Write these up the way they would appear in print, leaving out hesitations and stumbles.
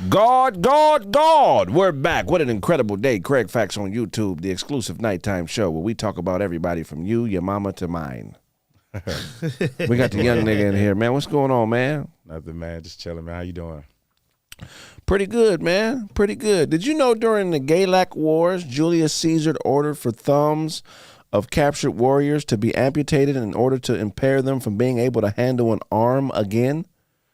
God. We're back. What an incredible day. KraigFacts on YouTube, the exclusive nighttime show where we talk about everybody from you, your mama, to mine. We got the young nigga in here, man. What's going on, man? Nothing, man. Just chilling, man. How you doing? Pretty good, man. Pretty good. Did you know during the Gallic Wars, Julius Caesar ordered for thumbs of captured warriors to be amputated in order to impair them from being able to handle an arm again?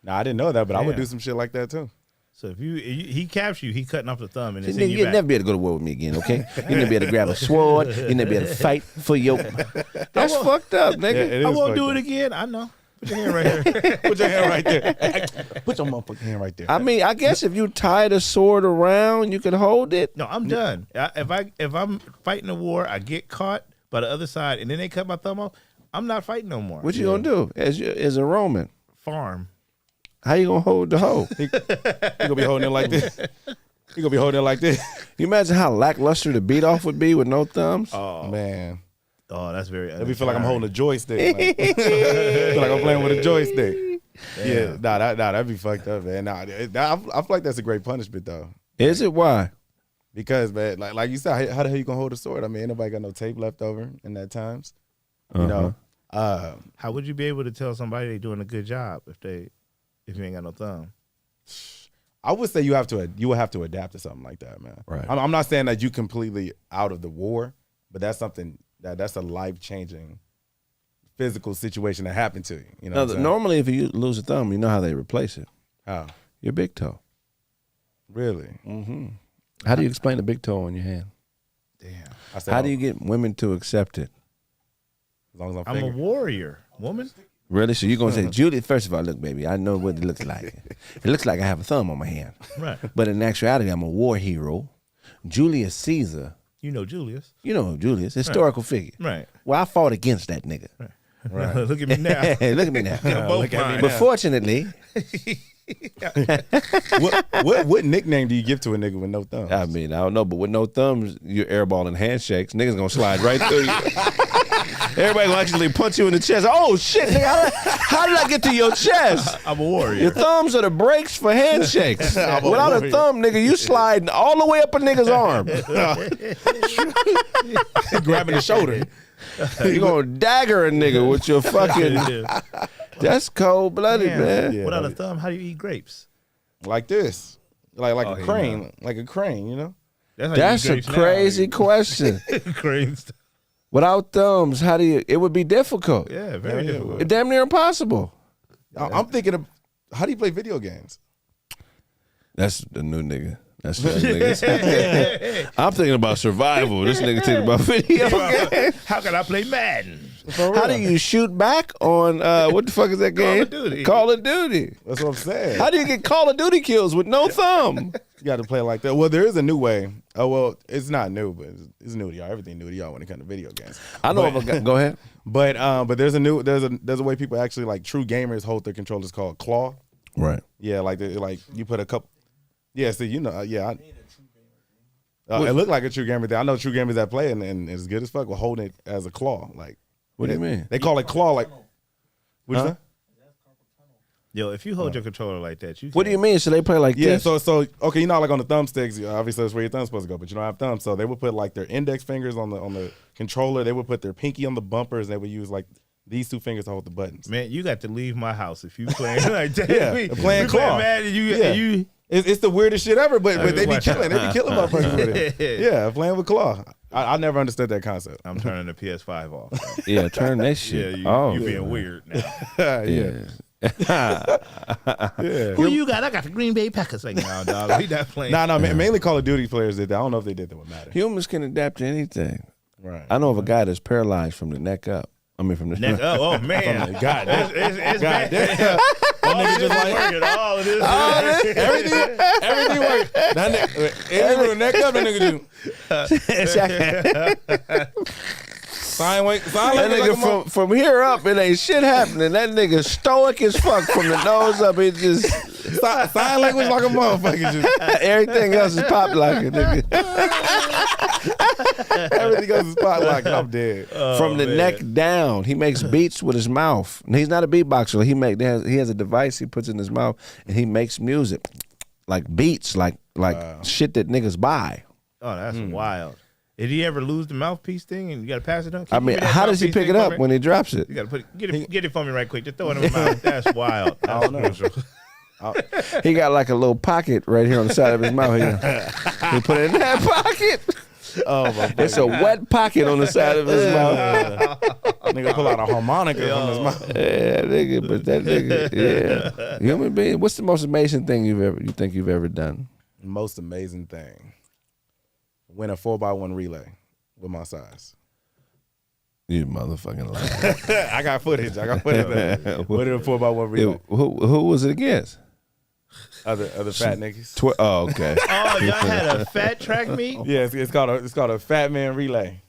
Nah, I didn't know that, but I would do some shit like that too. So if he captures you, he cutting off the thumb and then you'll never be able to go to war with me again, okay? You'll never be able to grab a sword. You'll never be able to fight for your... That's fucked up, nigga. Yeah, I won't do it again. I know. Put your hand right here. Put your hand right there. Put your motherfucking hand right there. I mean, I guess if you tie the sword around, you can hold it. No, I'm done. If I'm fighting a war, I get caught by the other side, and then they cut my thumb off, I'm not fighting no more. What you gonna do as a Roman? Farm. How you gonna hold the hoe? He gonna be holding it like this. He gonna be holding it like this. You imagine how lackluster the beat off would be with no thumbs? Oh man. Oh, that's very. Let me feel like I'm holding a joystick. Like, feel like I'm playing with a joystick. Yeah, that'd be fucked up, man. I feel like that's a great punishment though. Is it? Why? Because man, like you said, how the hell you gonna hold a sword? I mean, ain't nobody got no tape left over in that times. You know. How would you be able to tell somebody they're doing a good job if you ain't got no thumb? I would say you would have to adapt to something like that, man. Right. I'm not saying that you completely out of the war, but that's something that's a life-changing physical situation that happened to you. You know. Normally, if you lose a thumb, you know how they replace it. How? Your big toe. Really? Mm-hmm. How do you explain the big toe on your hand? Damn. How do you get women to accept it? As long as I'm a warrior, woman. Really? So you're going to say, Julius, first of all, look, baby, I know what it looks like. It looks like I have a thumb on my hand. Right. But in actuality, I'm a war hero. Julius Caesar. You know Julius. You know Julius, historical figure. Right. Well, I fought against that nigga. Right. Look at me now. Look at me now. Look at me but fortunately... what nickname do you give to a nigga with no thumbs? I mean, I don't know, but with no thumbs, you're airballing handshakes. Niggas gonna slide right through you. Everybody gonna actually punch you in the chest. Oh shit, nigga, how did I get to your chest? I'm a warrior. Your thumbs are the brakes for handshakes. Without a thumb, nigga, you sliding all the way up a nigga's arm. Grabbing the shoulder. You gonna dagger a nigga with your fucking... That's cold-blooded, man. Yeah, without a thumb, how do you eat grapes? Like this. Like a crane. No. Like a crane, you know? That's a crazy question. Cranes. Without thumbs, how do you... It would be difficult. Yeah, very difficult. It's damn near impossible. I'm thinking of... How do you play video games? That's the new nigga. That's the nigga. I'm thinking about survival. This nigga thinking about video games. How can I play Madden? How do you shoot back on what the fuck is that game? Call of Duty. Call of Duty. That's what I'm saying. How do you get Call of Duty kills with no thumb? You got to play like that. Well, there is a new way. Oh well, it's not new, but it's new to y'all. Everything new to y'all when it comes to video games. I know of a guy. Go ahead. But there's a way people actually, like, true gamers hold their controllers called claw. Right. Yeah, like you put a couple. Yeah, so you know, yeah. It looked like a true gamer. I know true gamers that play and it's good as fuck. We're holding it as a claw. Like, what do you mean? They call it claw. Like, what's that? Yo, if you hold your controller like that, what do you mean? So they play like this? Yeah, so okay, you know, like on the thumbsticks, obviously that's where your thumb's supposed to go, but you don't have thumbs. So they would put like their index fingers on the controller. They would put their pinky on the bumpers. They would use like these two fingers to hold the buttons. Man, you got to leave my house if you playing like that. Yeah, playing claw. You It's the weirdest shit ever, but they be killing. They be killing motherfuckers with it. Yeah, playing with claw. I never understood that concept. I'm turning the PS5 off. Yeah, turn that shit. Yeah, you being weird now. Yeah. Who you got? I got the Green Bay Packers right now, dog. We not playing. No, mainly Call of Duty players did that. I don't know if they did that with Madden. Humans can adapt to anything. Right. I know of a guy that's paralyzed from the neck up. I mean, from the neck up. Oh man, God, it's bad. That nigga just like all of this. Everything worked. That nigga, from the neck up, that nigga do. Sign that nigga from here up, it ain't shit happening. That nigga stoic as fuck from the nose up. It just sign language like a motherfucker. Just everything else is pop like it, nigga. Everything else is pop like I'm dead. From the neck down, he makes beats with his mouth. And he's not a beatboxer. He has a device he puts in his mouth and he makes music like beats, like shit that niggas buy. Oh, that's wild. Did he ever lose the mouthpiece thing and you got to pass it on? I mean, how does he pick it up when he drops it? You got to get it for me right quick. Just throw it in my mouth. That's wild. I don't know. He got like a little pocket right here on the side of his mouth. He put it in that pocket. Oh my! It's a wet pocket on the side of his mouth. Nigga pull out a harmonica from his mouth. Yeah, nigga, but that nigga, yeah. Human being. What's the most amazing thing you think you've ever done? Most amazing thing. Win a 4x1 relay with my size. You motherfucking liar. I got footage. Win a 4x1 relay. Who was it against? Other fat niggas. Oh, okay. Oh, y'all had a fat track meet? Yeah, it's called a fat man relay.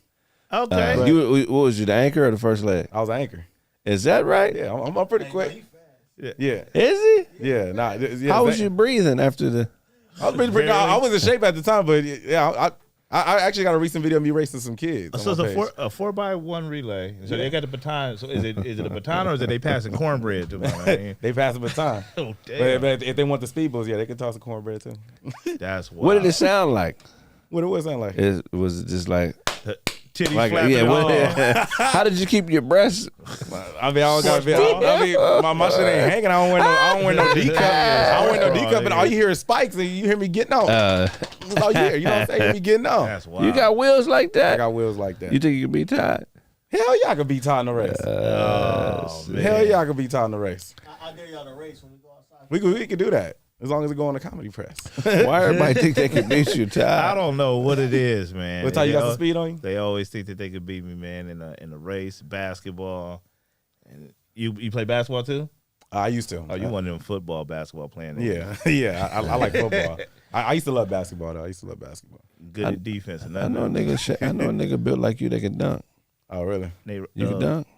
Okay. What was you, the anchor or the first leg? I was an anchor. Is that right? Yeah, I'm pretty quick. Yeah. Is he? Yeah, nah. Yeah, How was you breathing after the? I was pretty. I was in shape at the time, but yeah, I actually got a recent video of me racing some kids. So it's a 4x1 relay. So they got the baton. So is it a baton or is it they passing cornbread to them? They pass the baton. Oh, damn. But if they want the speed boost, yeah, they can toss the cornbread too. That's wild. What did it sound like? What it sound like? Was it just like? Titty Like, flapping. yeah. How did you keep your breasts? I mean, I don't gotta be. My shit ain't hanging. I don't wear no D cup. I don't wear no D cup, and all you hear is spikes, and you hear me getting on. That's all you hear. You know what I'm saying? You hear me getting on. That's wild. You got wheels like that? I got wheels like that. You think you can be tied? Hell yeah, I could be tied in the race. Hell yeah, I could be tied in the race. I'll get y'all the race when we go outside. We could do that as long as it go on the comedy press. Why everybody think they can beat you tied? I don't know what it is, man. What time you got some speed on you? They always think that they could beat me, man, in a race, basketball. And you play basketball too? I used to. Oh, you one of them football, basketball playing. Yeah. I like football. I used to love basketball though. Good at defense. And I know a nigga built like you that can dunk. Oh really? You can dunk?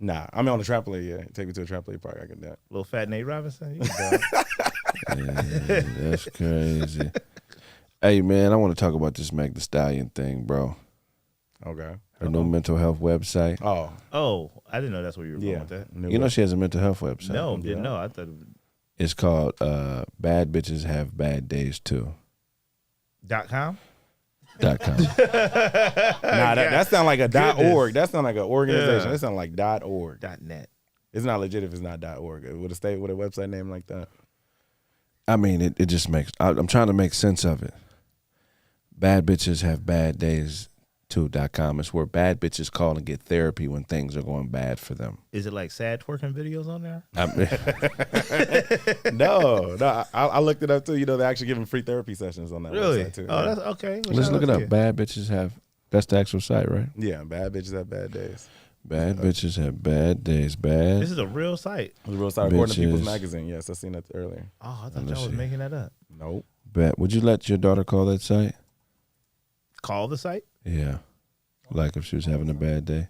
Nah, I'm on the trampoline. Yeah, take me to a trampoline park. I can dunk. Little fat Nate Robinson. You can dunk. Yeah, that's crazy. Hey man, I want to talk about this Meg Thee Stallion thing, bro. Okay. Her new mental health website. Oh, I didn't know that's where you were going with that. You know she has a mental health website. No, didn't know. I thought it's called Bad Bitches Have Bad Days Too. .com. .com. Nah, that sound like a .org. That sound like an organization. That sound like .org. .net. It's not legit if it's not .org. With a website name like that. I mean, it just makes. I'm trying to make sense of it. Bad Bitches Have Bad Days Too.com. It's where bad bitches call and get therapy when things are going bad for them. Is it like sad twerking videos on there? No. I looked it up too. You know, they're actually giving free therapy sessions on that website too. Oh, that's okay. Well, let's look it up. Bad Bitches Have. That's the actual site, right? Yeah, Bad Bitches Have Bad Days. Bad bitches have bad days. Bad. This is a real site. It's a real site according to People's Magazine. Yes, I seen that earlier. Oh, I thought y'all was making that up. Nope. Bad. Would you let your daughter call that site? Call the site? Yeah. Like if she was having a bad day.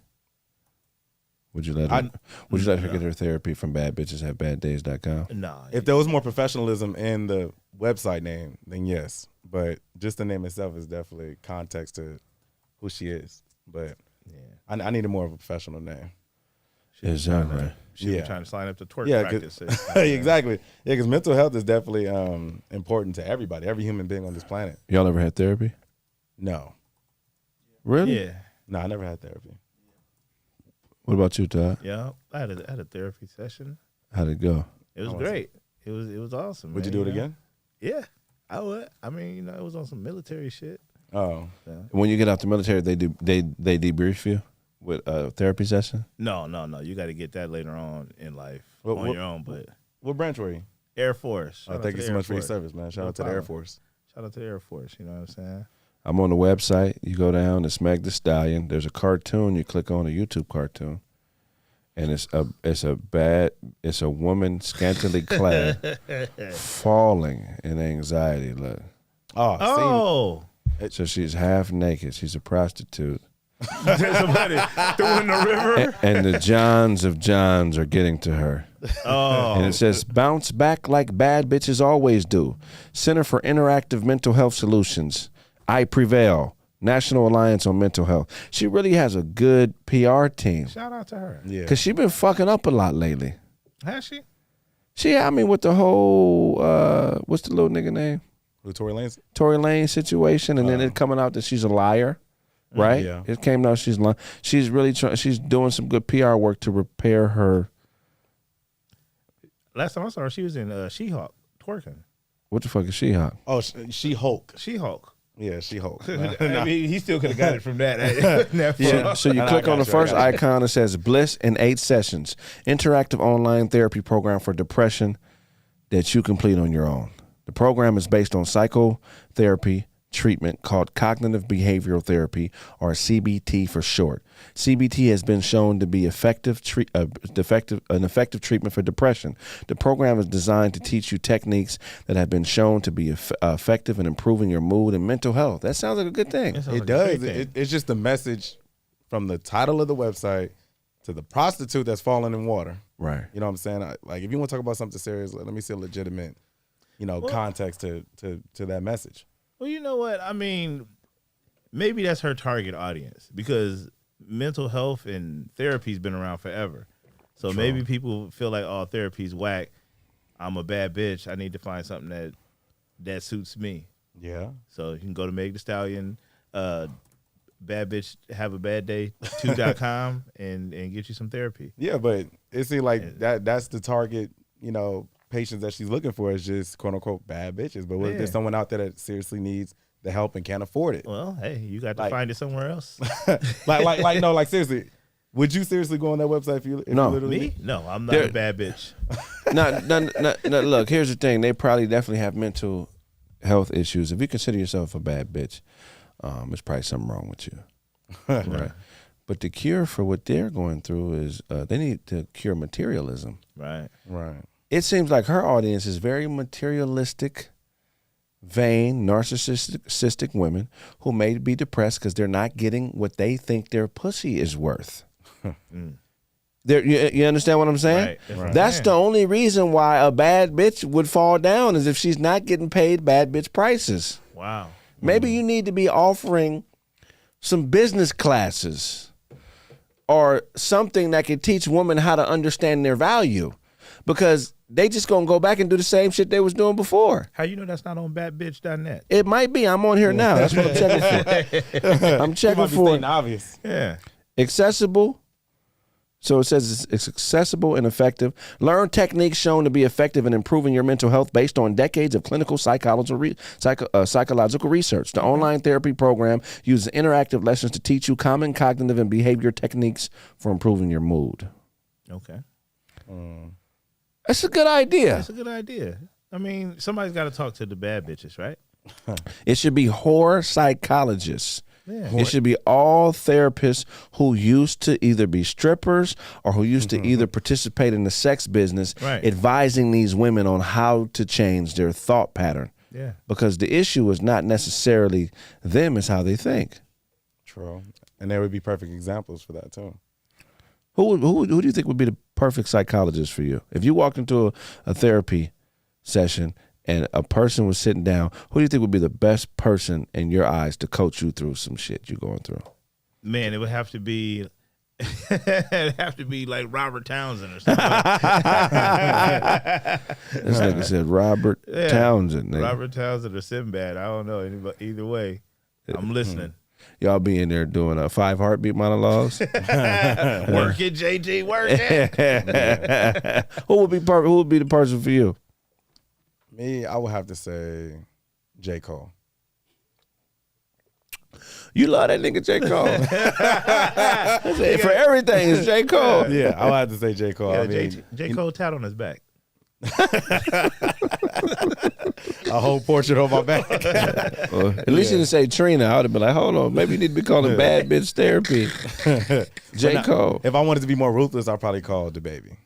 Would you let her get her therapy from badbitcheshavebaddays.com? No. If there was more professionalism in the website name, then yes. But just the name itself is definitely context to who she is. But yeah, I needed more of a professional name. Exactly. She was trying to sign up to twerk practice. Exactly. Yeah, because mental health is definitely important to everybody, every human being on this planet. Y'all ever had therapy? No. Really? Yeah. No, I never had therapy. What about you, Todd? Yeah, I had a therapy session. How'd it go? It was great. It was awesome. Would you do it again? Yeah, I would. I mean, it was on some military shit. Oh. Yeah. When you get out the military, they debrief you with a therapy session? No. You got to get that later on in life on your own. But what branch were you? Air Force. Thank you so much for your service, man. Shout out to the Air Force. Shout out to the Air Force. You know what I'm saying? I'm on the website. You go down. It's Meg Thee Stallion. There's a cartoon. You click on a YouTube cartoon, and it's a woman scantily clad, falling in anxiety. Look. Oh. So she's half naked. She's a prostitute. There's somebody threw in the river. And the Johns of Johns are getting to her. Oh. And it says, bounce back like bad bitches always do. Center for Interactive Mental Health Solutions. I Prevail. National Alliance on Mental Health. She really has a good PR team. Shout out to her. Yeah. Because she's been fucking up a lot lately. Has she? With the whole what's the little nigga name? Who, Tory Lanez? Tory Lane situation, and then it coming out that she's a liar, right? Yeah. It came out she's lying. She's really she's doing some good PR work to repair her. Last time I saw her, she was in She-Hulk twerking. What the fuck is She-Hulk? Oh, She-Hulk. She-Hulk. Yeah, She-Hulk. I mean, he still could have got it from that. Yeah. So you click on the first icon that says Bliss in 8 sessions, interactive online therapy program for depression that you complete on your own. The program is based on psychotherapy treatment called cognitive behavioral therapy, or CBT for short. CBT has been shown to be an effective treatment for depression. The program is designed to teach you techniques that have been shown to be effective in improving your mood and mental health. That sounds like a good thing. It does. It's just the message from the title of the website to the prostitute that's falling in water. Right. You know what I'm saying? Like, if you want to talk about something serious, let me see a legitimate, context to that message. Well, you know what? I mean, maybe that's her target audience because mental health and therapy's been around forever. So maybe people feel like, oh, therapy's whack. I'm a bad bitch. I need to find something that suits me. Yeah. So you can go to Meg Thee Stallion, bad bitch have a bad day 2.com and get you some therapy. Yeah, but it seems like that's the target, patients that she's looking for is just quote unquote bad bitches. But what if there's someone out there that seriously needs the help and can't afford it? Well, hey, you got to find it somewhere else. like seriously, would you seriously go on that website if you No. literally Me? No, I'm not a bad bitch. No, look, here's the thing. They probably definitely have mental health issues. If you consider yourself a bad bitch, there's probably something wrong with you. Right. But the cure for what they're going through is they need to cure materialism. Right. It seems like her audience is very materialistic, vain, narcissistic women who may be depressed because they're not getting what they think their pussy is worth. You understand what I'm saying? Right. That's the only reason why a bad bitch would fall down is if she's not getting paid bad bitch prices. Wow. Maybe you need to be offering some business classes or something that can teach women how to understand their value, because they just gonna go back and do the same shit they was doing before. How you know that's not on badbitch.net? It might be. I'm on here now. That's what I'm checking for. I'm checking for obvious. Yeah. accessible. So it says it's accessible and effective. Learn techniques shown to be effective in improving your mental health based on decades of clinical psychological research. The online therapy program uses interactive lessons to teach you common cognitive and behavior techniques for improving your mood. Okay. That's a good idea. That's a good idea. I mean, somebody's got to talk to the bad bitches, right? It should be whore psychologists. Yeah. It should be all therapists who used to either be strippers or who used to either participate in the sex business, Right. advising these women on how to change their thought pattern. Yeah. Because the issue is not necessarily them, it's how they think. True. And there would be perfect examples for that too. Who do you think would be the perfect psychologist for you? If you walked into a therapy session and a person was sitting down, who do you think would be the best person in your eyes to coach you through some shit you're going through? Man, it would have to be like Robert Townsend or something. This nigga said Robert Townsend. Nigga. Robert Townsend or Sinbad. I don't know. Either way, I'm listening. Y'all be in there doing 5 heartbeat monologues. Work it, JG, work it. Who would be the person for you? Me, I would have to say J. Cole. You love that nigga J. Cole. For everything, it's J. Cole. Yeah, I would have to say J. Cole. Yeah, I mean, J. Cole tat on his back. a whole portrait on my back. At least you didn't say Trina. I would have been like, hold on, maybe you need to be calling bad bitch therapy. J. Cole. If I wanted to be more ruthless, I'd probably call DaBaby.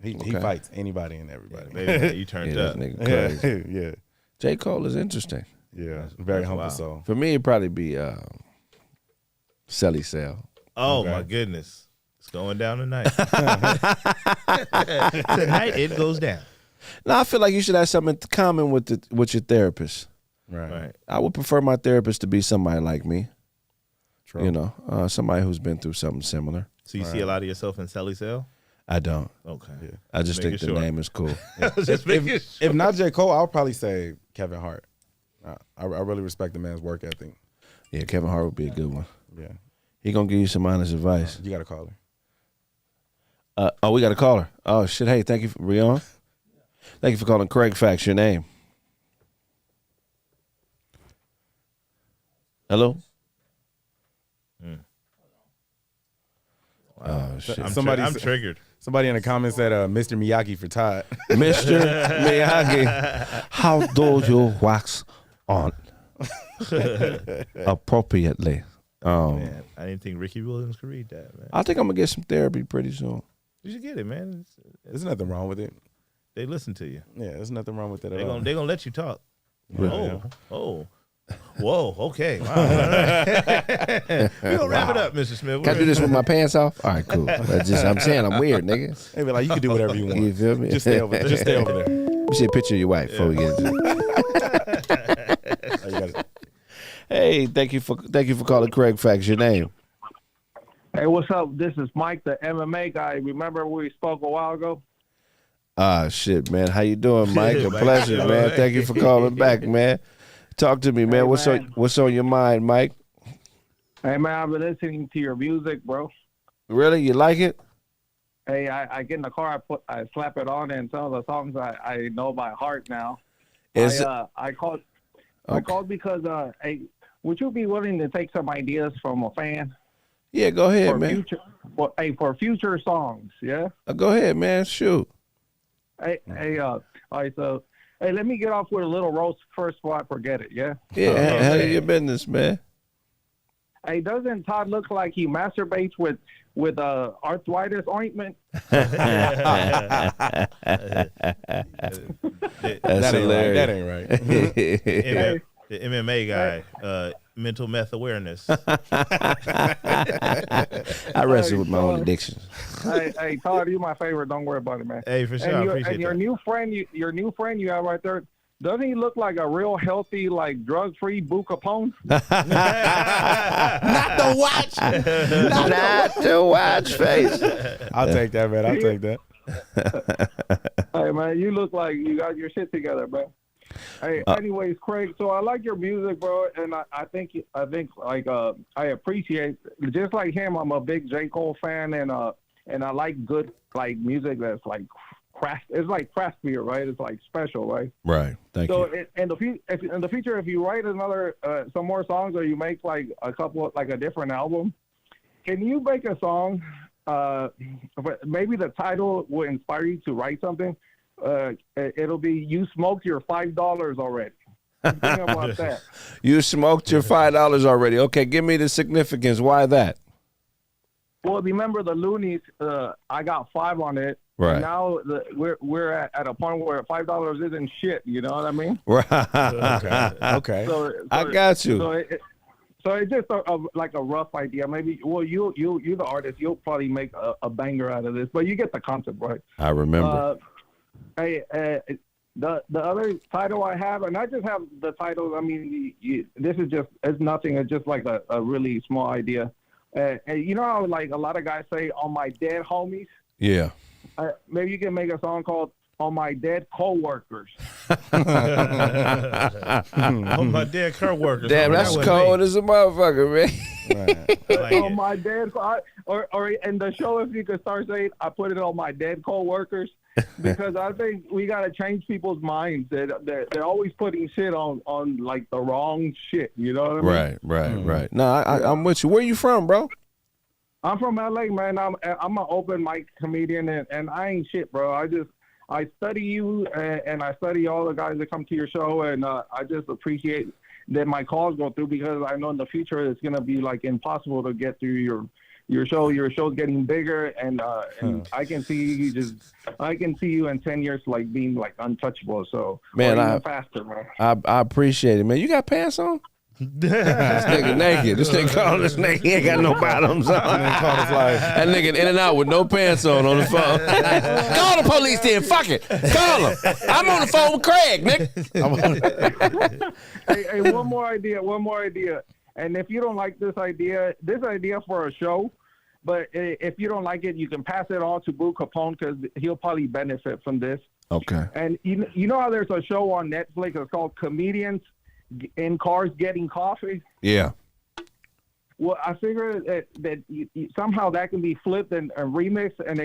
He fights anybody and everybody. Baby, you turned Yeah, up. this nigga crazy. Yeah. J. Cole is interesting. Yeah. Very humble wow. soul. For me, it'd probably be Selly Cell. Oh Okay. my goodness. It's going down tonight. Tonight it goes down. Now, I feel like you should have something in common with your therapist. Right. I would prefer my therapist to be somebody like me. True. You know, somebody who's been through something similar. So you see a lot of yourself in Selly Cell? I don't. Okay. Yeah. I just think Making the sure. name is cool. If not J. Cole, I'll probably say Kevin Hart. I really respect the man's work ethic. Yeah, Kevin Hart would be a good one. Yeah. He gonna give you some honest advice. You got to call her. We got a caller. Oh shit! Hey, thank you, Rion. Thank you for calling KraigFacts. Your name? Hello. Oh shit! I'm triggered. Somebody in the comments said Mr. Miyagi for Todd. Mr. Miyagi, how do you wax on appropriately? Man, I didn't think Ricky Williams could read that, man. I think I'm gonna get some therapy pretty soon. You should get it, man. There's nothing wrong with it. They listen to you. Yeah, there's nothing wrong with it at They all. gonna let you talk. Yeah. Oh. Whoa, okay. Wow. We're gonna wrap it up, Mr. Smith. Can I do this with my pants off? All right, cool. I'm saying I'm weird, nigga. They be like, you can do whatever you want. You feel me? Just stay over there. Just stay over there. Let me see a picture of your wife before we get into it. Oh, you got it. Hey, thank you for calling KraigFacts. Your name? Hey, what's up? This is Mike, the MMA guy. Remember we spoke a while ago? Shit, man. How you doing, Mike? A Mike. pleasure, man. Thank you for calling back, man. Talk to me, man. Hey, What's on your mind, Mike? Hey, man, I've been listening to your music, bro. Really? You like it? Hey, I get in the car, I slap it on, and some of the songs I know by heart now. I called because hey, would you be willing to take some ideas from a fan? Yeah, go ahead, for man. For future songs, yeah. Go ahead, man. Shoot. Hey, all right, so. Hey, let me get off with a little roast first before I forget it, yeah? Yeah, handle your business, man. Hey, doesn't Todd look like he masturbates with arthritis ointment? That's hilarious. That ain't right. The MMA guy, mental meth awareness. I wrestle with my own addictions. hey, Todd, you're my favorite. Don't worry about it, man. Hey, for sure. I appreciate and your that. new friend, your new friend you have right there, doesn't he look like a real healthy, like drug-free Boo Capone? Not the watch. Not the watch face. I'll take that, man. I'll take that. Hey, man, you look like you got your shit together, man. Hey, anyways, Kraig. So I like your music, bro, and I think like I appreciate just like him. I'm a big J. Cole fan, and I like good like music that's like craft. It's like craft beer, right? It's like special, right? Right. Thank So you. in the future, if you write another some more songs, or you make like a couple like a different album, can you make a song? Maybe the title will inspire you to write something. It'll be "You Smoked Your $5 Already." Think about that. You smoked your $5 already. Okay, give me the significance. Why that? Well, remember the Loonies? I got 5 on it. Right. Now we're at a point where $5 isn't shit. You know what I mean? Right. Okay. So I got you. So it's just like a rough idea. Maybe. Well, you the artist. You'll probably make a banger out of this. But you get the concept, right? I remember. Hey, the other title I have, and I just have the title. I mean, this is just it's nothing. It's just like a really small idea. And you know how like a lot of guys say on my dead homies. Yeah. Maybe you can make a song called "On My Dead Coworkers." Oh, my dead co-workers. Damn, that's cold as a motherfucker, man. On my dead, or in the show, if you could start saying, "I put it on my dead coworkers," because I think we got to change people's minds. They're always putting shit on like the wrong shit. You know what I mean? Right. No, I'm with you. Where you from, bro? I'm from LA, man. I'm an open mic comedian, and I ain't shit, bro. I study you, and I study all the guys that come to your show, and I just appreciate that my calls go through, because I know in the future it's gonna be like impossible to get through your show. Your show's getting bigger, and I can see you in 10 years like being like untouchable. So Man, even faster, man. I appreciate it, man. You got pants on? This nigga naked. This nigga calling this nigga. He ain't got no bottoms on. That nigga in and out with no pants on the phone. Call the police then. Fuck it. Call him. I'm on the phone with Kraig, nigga. Hey, one more idea. And if you don't like this idea for a show, But if you don't like it, you can pass it on to Boo Capone because he'll probably benefit from this. Okay. And you know how there's a show on Netflix that's called Comedians in Cars Getting Coffee? Yeah. Well, I figure that somehow that can be flipped and remixed, and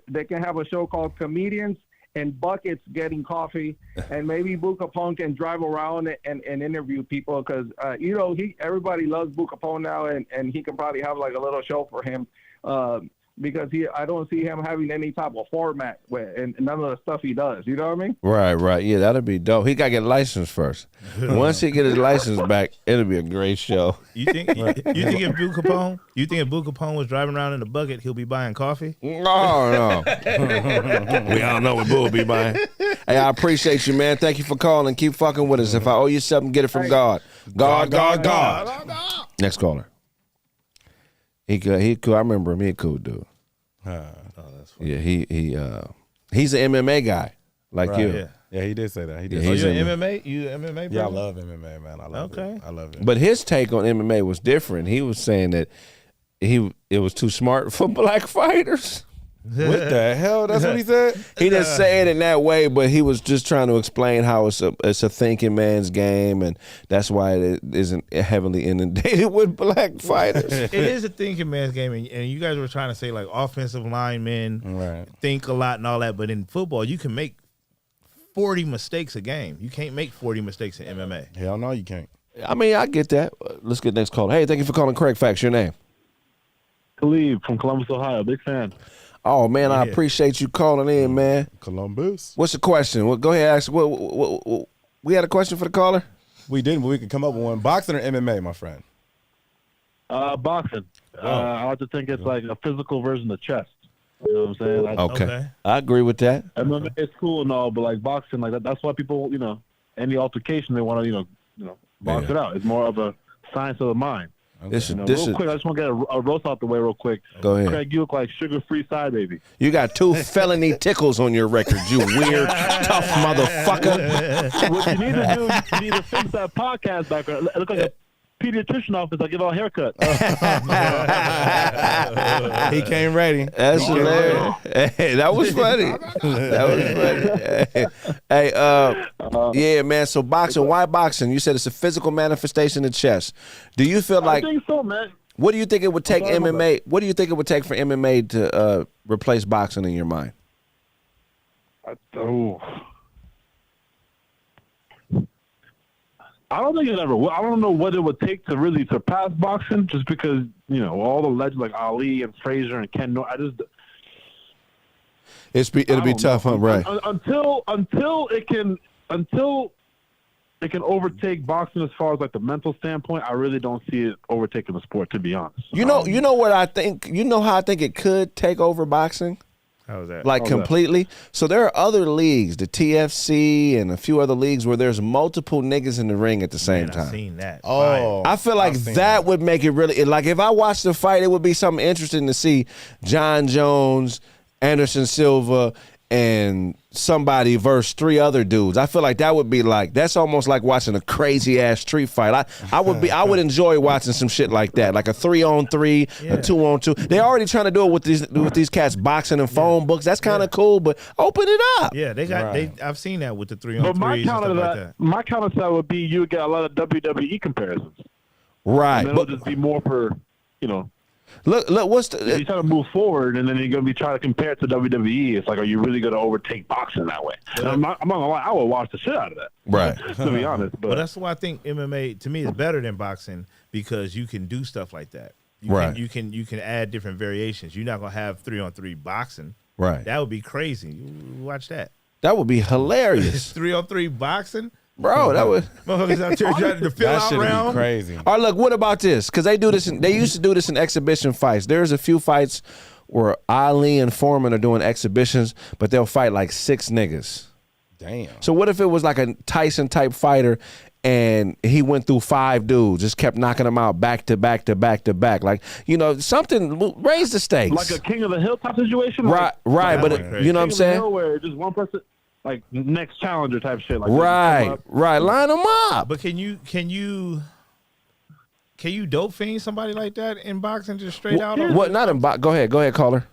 they can have a show called Comedians in Buckets Getting Coffee, and maybe Boo Capone can drive around and interview people because everybody loves Boo Capone now, and he can probably have like a little show for him. Because I don't see him having any type of format and none of the stuff he does. You know what I mean? Right. Yeah, that'd be dope. He got to get licensed first. Once he get his license back, it'll be a great show. You think if Boo Capone was driving around in a bucket, he'll be buying coffee? No. We all know what Boo will be buying. Hey, I appreciate you, man. Thank you for calling. Keep fucking with us. If I owe you something, get it from God. God. Next caller. He cool. I remember him. He a cool dude. That's funny. Yeah, he's an MMA guy like Right. you. Yeah, he did say that. He did. Yeah, say he's that. You MMA? You MMA? Brother? Yeah, I love MMA, man. I love Okay. it. I love it. But his take on MMA was different. He was saying that it was too smart for black fighters. What the hell? That's what he said? He didn't say it in that way, but he was just trying to explain how it's a thinking man's game, and that's why it isn't heavily inundated with black fighters. It is a thinking man's game, and you guys were trying to say like offensive linemen think a lot and all that, but in football you can make 40 mistakes a game. You can't make 40 mistakes in MMA. Hell no, you can't. I mean, I get that. Let's get next call. Hey, thank you for calling KraigFacts. Your name? Khalid from Columbus, Ohio. Big fan. Oh man, I appreciate you calling in, man. Columbus. What's the question? Well, go ahead, ask. What, we had a question for the caller? We didn't, but we could come up with one. Boxing or MMA, my friend? Boxing. I like to think it's like a physical version of chess. You know what I'm saying? Like, Okay. I agree with that. MMA is cool and all, but like boxing, like that's why people, any altercation they want to, box it out. It's more of a science of the mind. This Real is quick, I just want to get a roast out the way real quick. Go ahead. Kraig, you look like sugar-free side baby. You got 2 felony tickles on your record, you weird, tough motherfucker. What you need to do, you need to fix that podcast background. It look like a pediatrician office. I give out haircuts. He came ready. That's hilarious. Hey, that was funny. That was funny. Hey, yeah, man. So boxing, why boxing? You said it's a physical manifestation of chess. Do you feel like? I think so, man. What do you think it would take MMA? What do you think it would take for MMA to replace boxing in your mind? I don't think it ever will. I don't know what it would take to really surpass boxing, just because all the legends like Ali and Frazier and Ken. It'll be tough, huh? Right. Until it can overtake boxing as far as like the mental standpoint, I really don't see it overtaking the sport. To be honest, you know what I think. You know how I think it could take over boxing. How was that? Like completely. So there are other leagues, the TFC and a few other leagues where there's multiple niggas in the ring at the same time. I've seen that. Oh, I feel like that would make it really, like if I watched the fight, it would be something interesting to see Jon Jones, Anderson Silva, and somebody versus 3 other dudes. I feel like that would be like, that's almost like watching a crazy ass street fight. I would enjoy watching some shit like that, like a 3-on-3, a 2-on-2. They're already trying to do it with these cats boxing and phone books. That's kind of cool, but open it up. Yeah, they got. I've seen that with the 3-on-3s. But my and stuff counter to like that, my counter to that would be you would get a lot of WWE comparisons. Right, and it'll just be more for Look, what's the? If you try to move forward, and then you're gonna be trying to compare it to WWE. It's like, are you really gonna overtake boxing that way? And I'm not gonna lie, I would watch the shit out of that. Right. To be honest, but that's why I think MMA to me is better than boxing, because you can do stuff like that. You can add different variations. You're not gonna have 3-on-3 boxing. Right. That would be crazy. Watch that. That would be hilarious. 3-on-3 boxing. Bro, that would. Motherfuckers out there trying to fill out round. Be crazy. All right, look, what about this? Because they used to do this in exhibition fights. There's a few fights where Ali and Foreman are doing exhibitions, but they'll fight like 6 niggas. Damn. So what if it was like a Tyson type fighter and he went through 5 dudes, just kept knocking them out back to back to back to back, like something raise the stakes, like a King of the Hill type situation. Right, right. But you know what I'm saying? Where just one person. Like next challenger type shit. Like right. Line them up. But can you Can you dope fiend somebody like that in boxing just straight out? What? Not in boxing. Go ahead, caller.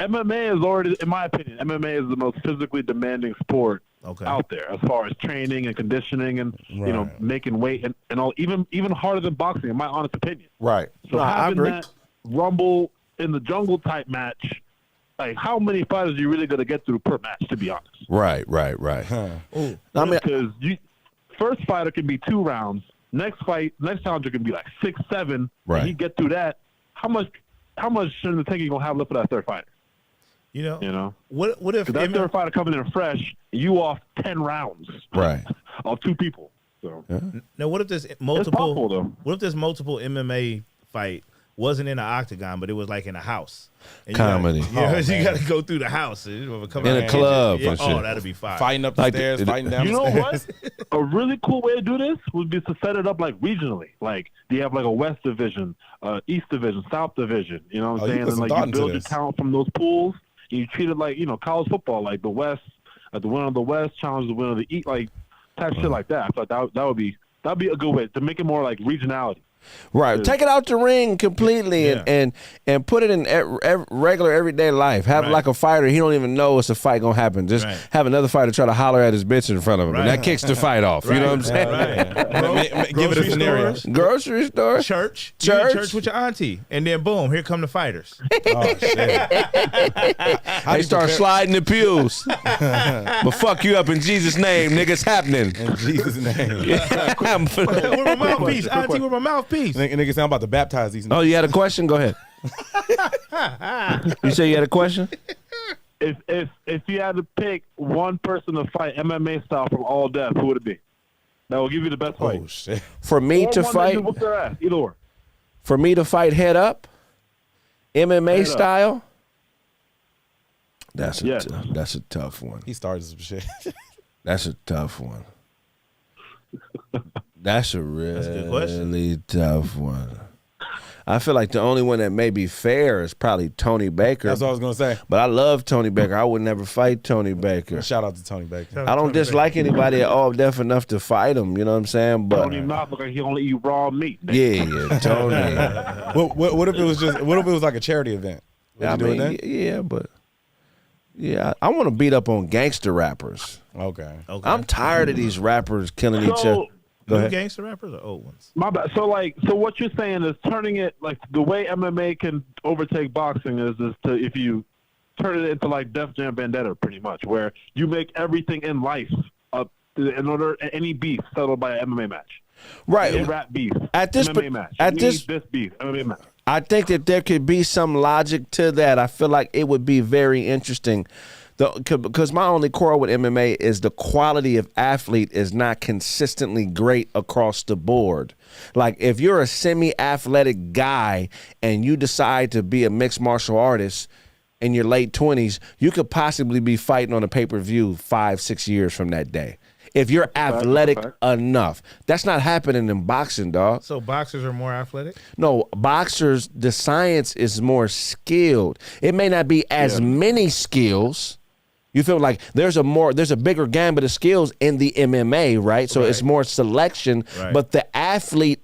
MMA is already, in my opinion, MMA is the most physically demanding sport out there as far as training and conditioning and you know making weight and all, even harder than boxing, in my honest opinion. Right. So having that Rumble in the Jungle type match, like how many fighters are you really going to get through per match? To be honest. Right. I mean, because first fighter can be 2 rounds. Next challenger can be like 6, 7. Right. And you get through that. How much in the tank you gonna have left for that third fighter? You know. What if that third fighter coming in fresh, you off 10 rounds, right, of 2 people? So now, what if there's multiple? What if there's multiple MMA fight wasn't in an octagon, but it was like in a house? And comedy. You got to go through the house in a club. Oh, that'd be fine. Fighting up the stairs, fighting down. You know what? A really cool way to do this would be to set it up like regionally. Like, do you have like a West Division, East Division, South Division? You know what I'm saying? And like you build your talent from those pools. And you treat it like, you know, college football, like the West, the winner of the West challenge the winner of the East, like type shit like that. I thought that'd be a good way to make it more like regionality. Right. Take it out the ring completely and put it in regular everyday life. Have like a fighter, he don't even know it's a fight gonna happen. Just have another fighter try to holler at his bitch in front of him. And that kicks the fight off. You know what I'm saying? Give it a scenario. Grocery store. Church with your auntie. And then boom, here come the fighters. Oh, shit. They start sliding the pews. But fuck you up in Jesus' name, nigga. It's happening. In Jesus' name. With my mouthpiece. Auntie with my mouthpiece. Niggas, I'm about to baptize these niggas. Oh, you had a question? Go ahead. You say you had a question? If you had to pick one person to fight MMA style from all death, who would it be? That will give you the best fight. Oh shit! For me to fight, whoop their ass, either or. For me to fight head up, MMA style. That's a tough one. He started some shit. That's a tough one. That's a really tough one. I feel like the only one that may be fair is probably Tony Baker. That's what I was gonna say. But I love Tony Baker. I would never fight Tony Baker. Shout out to Tony Baker. I don't dislike anybody at all deaf enough to fight him. You know what I'm saying? But Tony not because he only eat raw meat. Yeah, Tony. What if it was what if it was like a charity event? Would you do it then? Yeah, but I want to beat up on gangster rappers. Okay. I'm tired of these rappers killing each other. New gangster rappers or old ones? My bad. So what you're saying is turning it like the way MMA can overtake boxing is to if you turn it into like Def Jam Vendetta, pretty much, where you make everything in life in order any beef settled by an MMA match. Right. Any rap beef. At this MMA match. this beef MMA match. I think that there could be some logic to that. I feel like it would be very interesting. Because my only quarrel with MMA is the quality of athlete is not consistently great across the board. Like if you're a semi-athletic guy and you decide to be a mixed martial artist in your late 20s, you could possibly be fighting on a pay-per-view 5-6 years from that day. If you're athletic enough. That's not happening in boxing, dog. So boxers are more athletic? No, boxers, the science is more skilled. It may not be as many skills. You feel like there's a bigger gambit of skills in the MMA, right? So it's more selection, but the athlete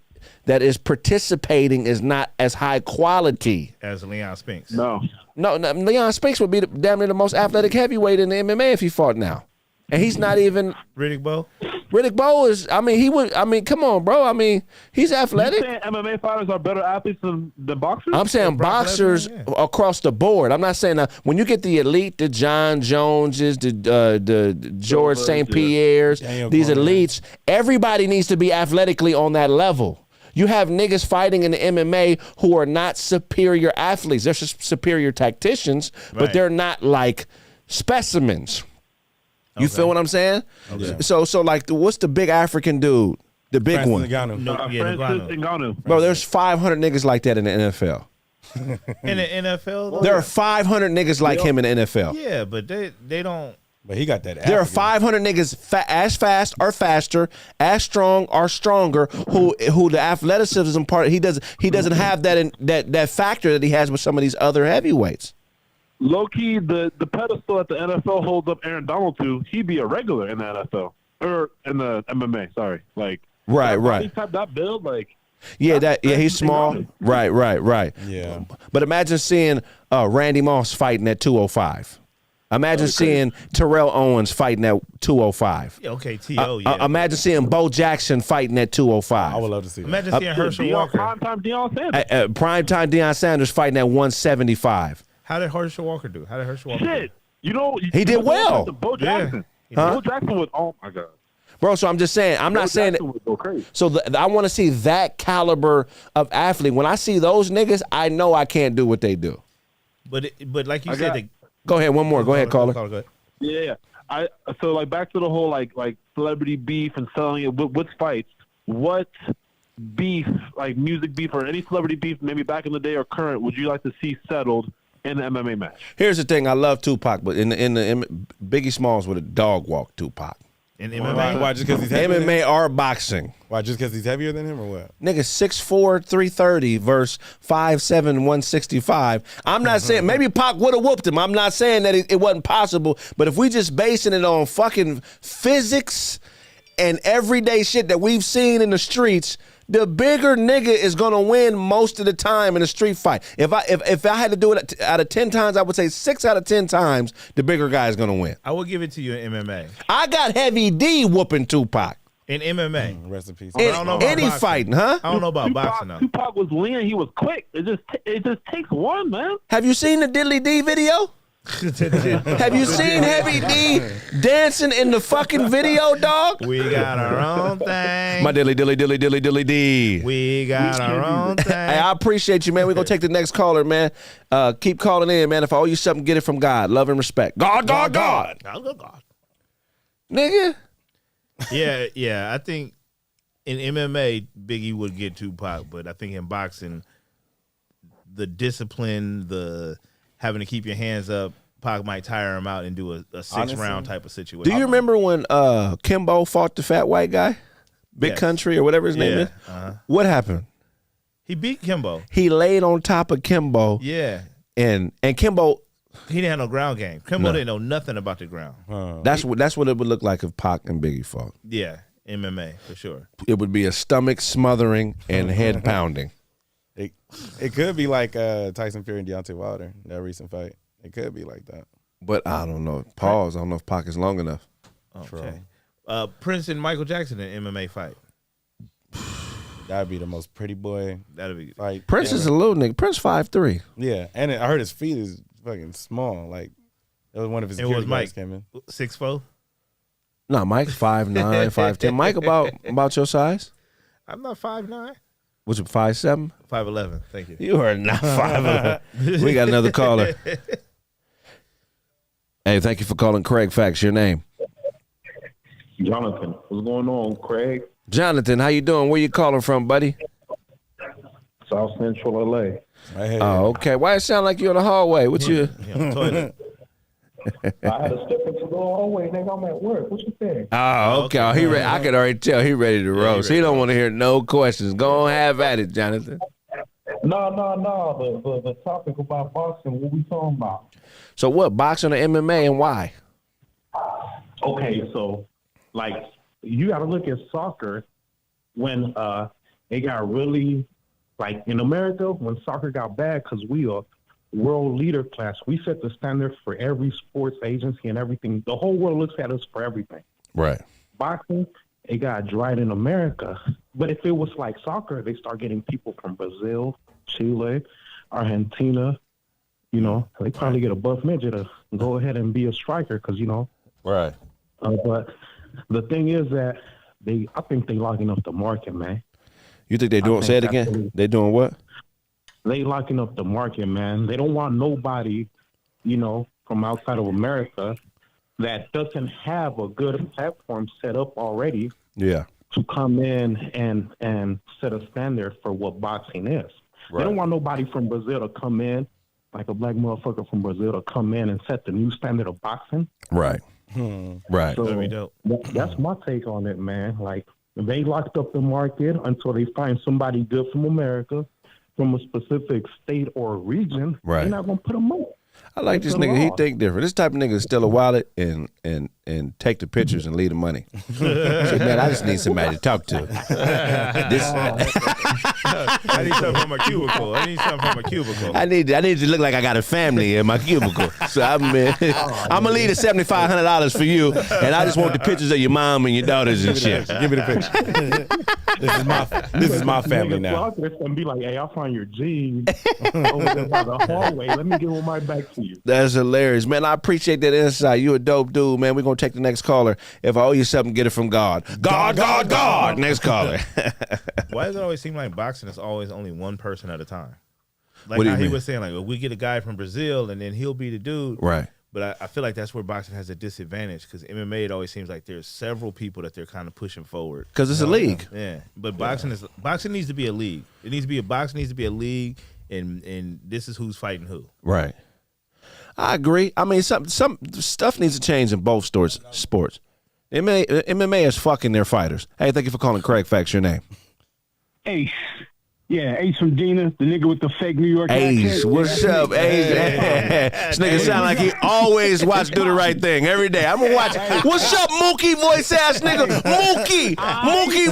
that is participating is not as high quality as Leon Spinks. No, Leon Spinks would be damn near the most athletic heavyweight in the MMA if he fought now. And he's not even Riddick Bowe. Riddick Bowe is. Come on, bro. He's athletic. You saying MMA fighters are better athletes than boxers? I'm saying boxers across the board. I'm not saying that when you get the elite, the Jon Joneses, the George St. Pierre's, these elites, everybody needs to be athletically on that level. You have niggas fighting in the MMA who are not superior athletes. They're just superior tacticians, but they're not like specimens. You feel what I'm saying? Okay. So like, what's the big African dude? The big one. Ngannou. Bro, there's 500 niggas like that in the NFL. In the NFL, though? There are 500 niggas like him in the NFL. Yeah, but they don't. But he got that. There are 500 niggas as fast or faster, as strong or stronger, who the athleticism part he doesn't have that factor that he has with some of these other heavyweights. Low key, the pedestal that the NFL holds up Aaron Donald to, he'd be a regular in the NFL or in the MMA. Sorry, like right. Type that build, like Yeah, he's small. Right. Yeah. But imagine seeing Randy Moss fighting at 205. Imagine seeing Terrell Owens fighting at 205. Yeah, okay, T.O., yeah. Imagine seeing Bo Jackson fighting at 205. I would love to see that. Imagine seeing Herschel Walker. Primetime Deion Sanders. Primetime Deion Sanders fighting at 175. How did Herschel Walker do? Shit. You know, He did well. Bo Jackson. Huh? Bo Jackson was, oh my God. Bro, so I'm just saying, I'm not saying that. Would go crazy. So I want to see that caliber of athlete. When I see those niggas, I know I can't do what they do. But like you said, Go ahead, one more. Go ahead, caller. Go ahead. Yeah. So like back to the whole like celebrity beef and selling it with fights. What beef, like music beef or any celebrity beef, maybe back in the day or current, would you like to see settled in the MMA match? Here's the thing: I love Tupac, but in the Biggie Smalls would have dog walked Tupac. In MMA? Why? Just because he's heavier? MMA or boxing. Why? Just because he's heavier than him, or what? Nigga, 6'4", 330 versus 5'7", 165. I'm not saying maybe Pac would have whooped him. I'm not saying that it wasn't possible. But if we just basing it on fucking physics and everyday shit that we've seen in the streets, the bigger nigga is gonna win most of the time in a street fight. If I had to do it out of 10 times, I would say 6 out of 10 times the bigger guy is gonna win. I will give it to you in MMA. I got Heavy D whooping Tupac. In MMA. Rest in peace. I don't know about Any boxing. fighting, huh? I don't know about boxing though. Tupac was lean. He was quick. It just takes one, man. Have you seen the Diddly D video? Have you seen Heavy D dancing in the fucking video, dog? We got our own thing. My dilly D. We got our own thing. Hey, I appreciate you, man. We're gonna take the next caller, man. Keep calling in, man. If I owe you something, get it from God. Love and respect. God. Nigga. Yeah. I think in MMA, Biggie would get Tupac, but I think in boxing, the discipline, the having to keep your hands up, Pac might tire him out and do a 6-round type of situation. Do you remember when Kimbo fought the fat white guy? Big Country or whatever his name is? What happened? He beat Kimbo. He laid on top of Kimbo. Yeah. And Kimbo, he didn't have no ground game. Kimbo didn't know nothing about the ground. that's what it would look like if Pac and Biggie fought. Yeah, MMA for sure. It would be a stomach smothering and head pounding. It could be like Tyson Fury and Deontay Wilder, that recent fight. It could be like that. But I don't know. Pause. I don't know if Pac is long enough. Okay. Prince and Michael Jackson in MMA fight. That'd be the most pretty boy That'd be fight. Prince is a little nigga. Prince 5'3". Yeah, and I heard his feet is fucking small. Like, it was one of his security guards came in. 6'4". No, Mike's 5'9", 5'10". Mike about your size? I'm not 5'9". Was it 5'7"? 5'11". Thank you. You are not 5'11". We got another caller. Hey, thank you for calling KraigFacts. Your name? Jonathan, what's going on, Kraig? Jonathan, how you doing? Where you calling from, buddy? South Central LA. Hey. Oh, okay. Why it sound like you in the hallway? What you? Toilet. I had to step into the hallway, nigga. I'm at work. What you think? Oh, okay. Oh, he ready. I could already tell he ready to roast. He don't want to hear no questions. Go on, have at it, Jonathan. No. The topic about boxing, what we talking about? So what? Boxing or MMA and why? Okay, so like you got to look at soccer when it got really like in America when soccer got bad because we are world leader class. We set the standard for every sports agency and everything. The whole world looks at us for everything. Right. Boxing, it got dried in America. But if it was like soccer, they start getting people from Brazil, Chile, Argentina. You know, they probably get a buff midget to go ahead and be a striker because, you know. Right. But the thing is that I think they locking up the market, man. You think they doing? Say it again. They doing what? They locking up the market, man. They don't want nobody, you know, from outside of America that doesn't have a good platform set up already. Yeah. To come in and set a standard for what boxing is. Right. They don't want nobody from Brazil to come in, like a black motherfucker from Brazil to come in and set the new standard of boxing. Right. Right. So that's my take on it, man. Like, they locked up the market until they find somebody good from America, from a specific state or region. Right. They're not going to put them up. I like this nigga. He think different. This type of nigga is steal a wallet and take the pictures and leave the money. Say, man, I just need somebody to talk to. I need something from my cubicle. I need to look like I got a family in my cubicle. So I'm gonna leave the $7,500 for you, and I just want the pictures of your mom and your daughters and shit. Give me the picture. This is my family now. And be like, hey, I'll find your jeans over there by the hallway. Let me give them right back to you. That's hilarious, man. I appreciate that insight. You a dope dude, man. We're gonna take the next caller. If I owe you something, get it from God. God. Next caller. Why does it always seem like boxing is always only one person at a time? Like What do how you he mean? was saying, like, well, we get a guy from Brazil and then he'll be the dude. Right. But I feel like that's where boxing has a disadvantage because MMA, it always seems like there's several people that they're kind of pushing forward. Because it's a league. Yeah, but boxing needs to be a league. Boxing needs to be a league, and this is who's fighting who. Right. I agree. I mean, some stuff needs to change in both sports. MMA is fucking their fighters. Hey, thank you for calling KraigFacts. Your name? Ace. Yeah, Ace from Dina, the nigga with the fake New York Ace, accent. what's up, Ace? This nigga sound like he always watch Do the Right Thing every day. I'm gonna watch. What's up, Mookie voice ass nigga? Mookie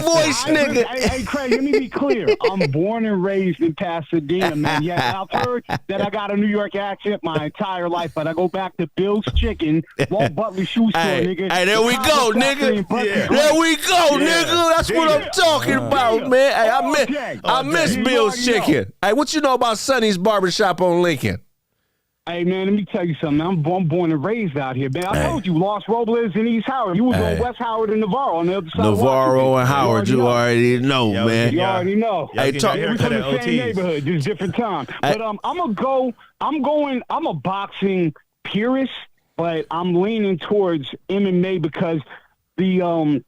voice nigga. Hey, Kraig, let me be clear. I'm born and raised in Pasadena, man. Yeah, I've heard that I got a New York accent my entire life, but I go back to Bill's Chicken, Walt Butler Shoe Store, nigga. Hey, there we go, nigga. There we go, nigga. That's what I'm talking about, man. Hey, I miss Bill's Chicken. Hey, what you know about Sonny's Barbershop on Lincoln? Hey, man, let me tell you something. I'm born and raised out here, man. I told you, Los Robles and East Howard. You was on West Howard and Navarro on the other side. Navarro and Howard, you already know, man. You already know. Hey, We're from the same neighborhood, just different time. But I'm a boxing purist, but I'm leaning towards MMA because the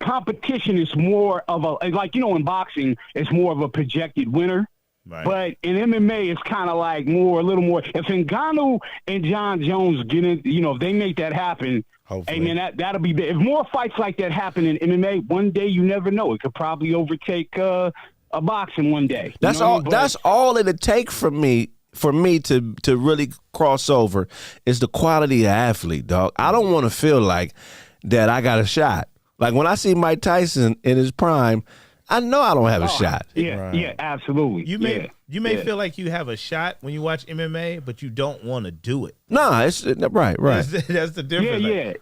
competition is more of a, like, you know, in boxing, it's more of a projected winner. Right. But in MMA, it's kind of like a little more. If Ngannou and Jon Jones get in, you know, if they make that happen, hopefully. hey, man, that'll be big. If more fights like that happen in MMA, one day you never know. It could probably overtake a boxing one day. That's all. That's all it'd take for me to really cross over is the quality of athlete, dog. I don't want to feel like that I got a shot. Like when I see Mike Tyson in his prime, I know I don't have a shot. Yeah, yeah, absolutely. You may feel like you have a shot when you watch MMA, but you don't want to do it. Nah, it's right. That's the difference.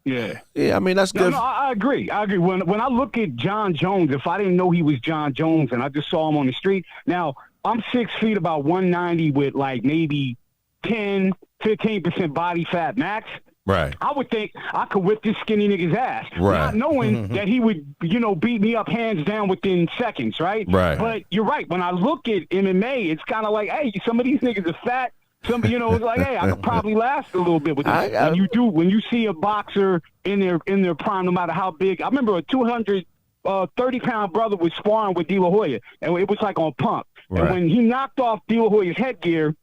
Yeah. I mean, that's good. No, I agree. When I look at Jon Jones, if I didn't know he was Jon Jones and I just saw him on the street, now I'm 6 feet, about 190 with like maybe 10-15% body fat max. Right. I would think I could whip this skinny nigga's ass, right, not knowing that he would, you know, beat me up hands down within seconds, right? Right. But you're right. When I look at MMA, it's kind of like, hey, some of these niggas are fat. Some, you know, it's like, hey, I could probably last a little bit with this. When you see a boxer in their prime, no matter how big. I remember a 230-pound brother was sparring with De La Hoya, and it was like on pump. Right. And when he knocked off De La Hoya's headgear,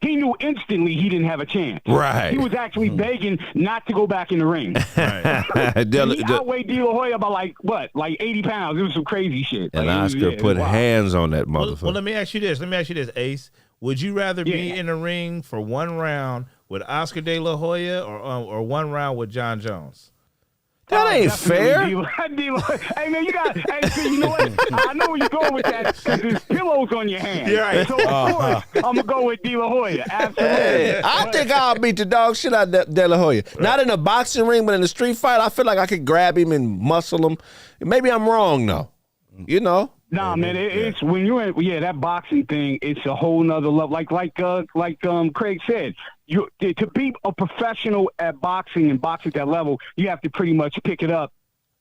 he knew instantly he didn't have a chance. Right. He was actually begging not to go back in the ring. Right. He outweighed De La Hoya by like 80 pounds. It was some crazy shit. And Oscar put hands on that motherfucker. Well, let me ask you this, Ace. Would you rather be in the ring for one round with Oscar De La Hoya or one round with Jon Jones? That ain't fair. Hey, man, you know what? I know where you're going with that because there's pillows on your hands. Yeah, right. So, of course, I'm going to go with De La Hoya. Absolutely. Hey, I think I'll beat the dog shit out of De La Hoya. Right. Not in a boxing ring, but in a street fight, I feel like I could grab him and muscle him. Maybe I'm wrong, though. You know? Nah, man, it's when you're in that boxing thing, it's a whole nother level. Like Kraig said, to be a professional at boxing and box at that level, you have to pretty much pick it up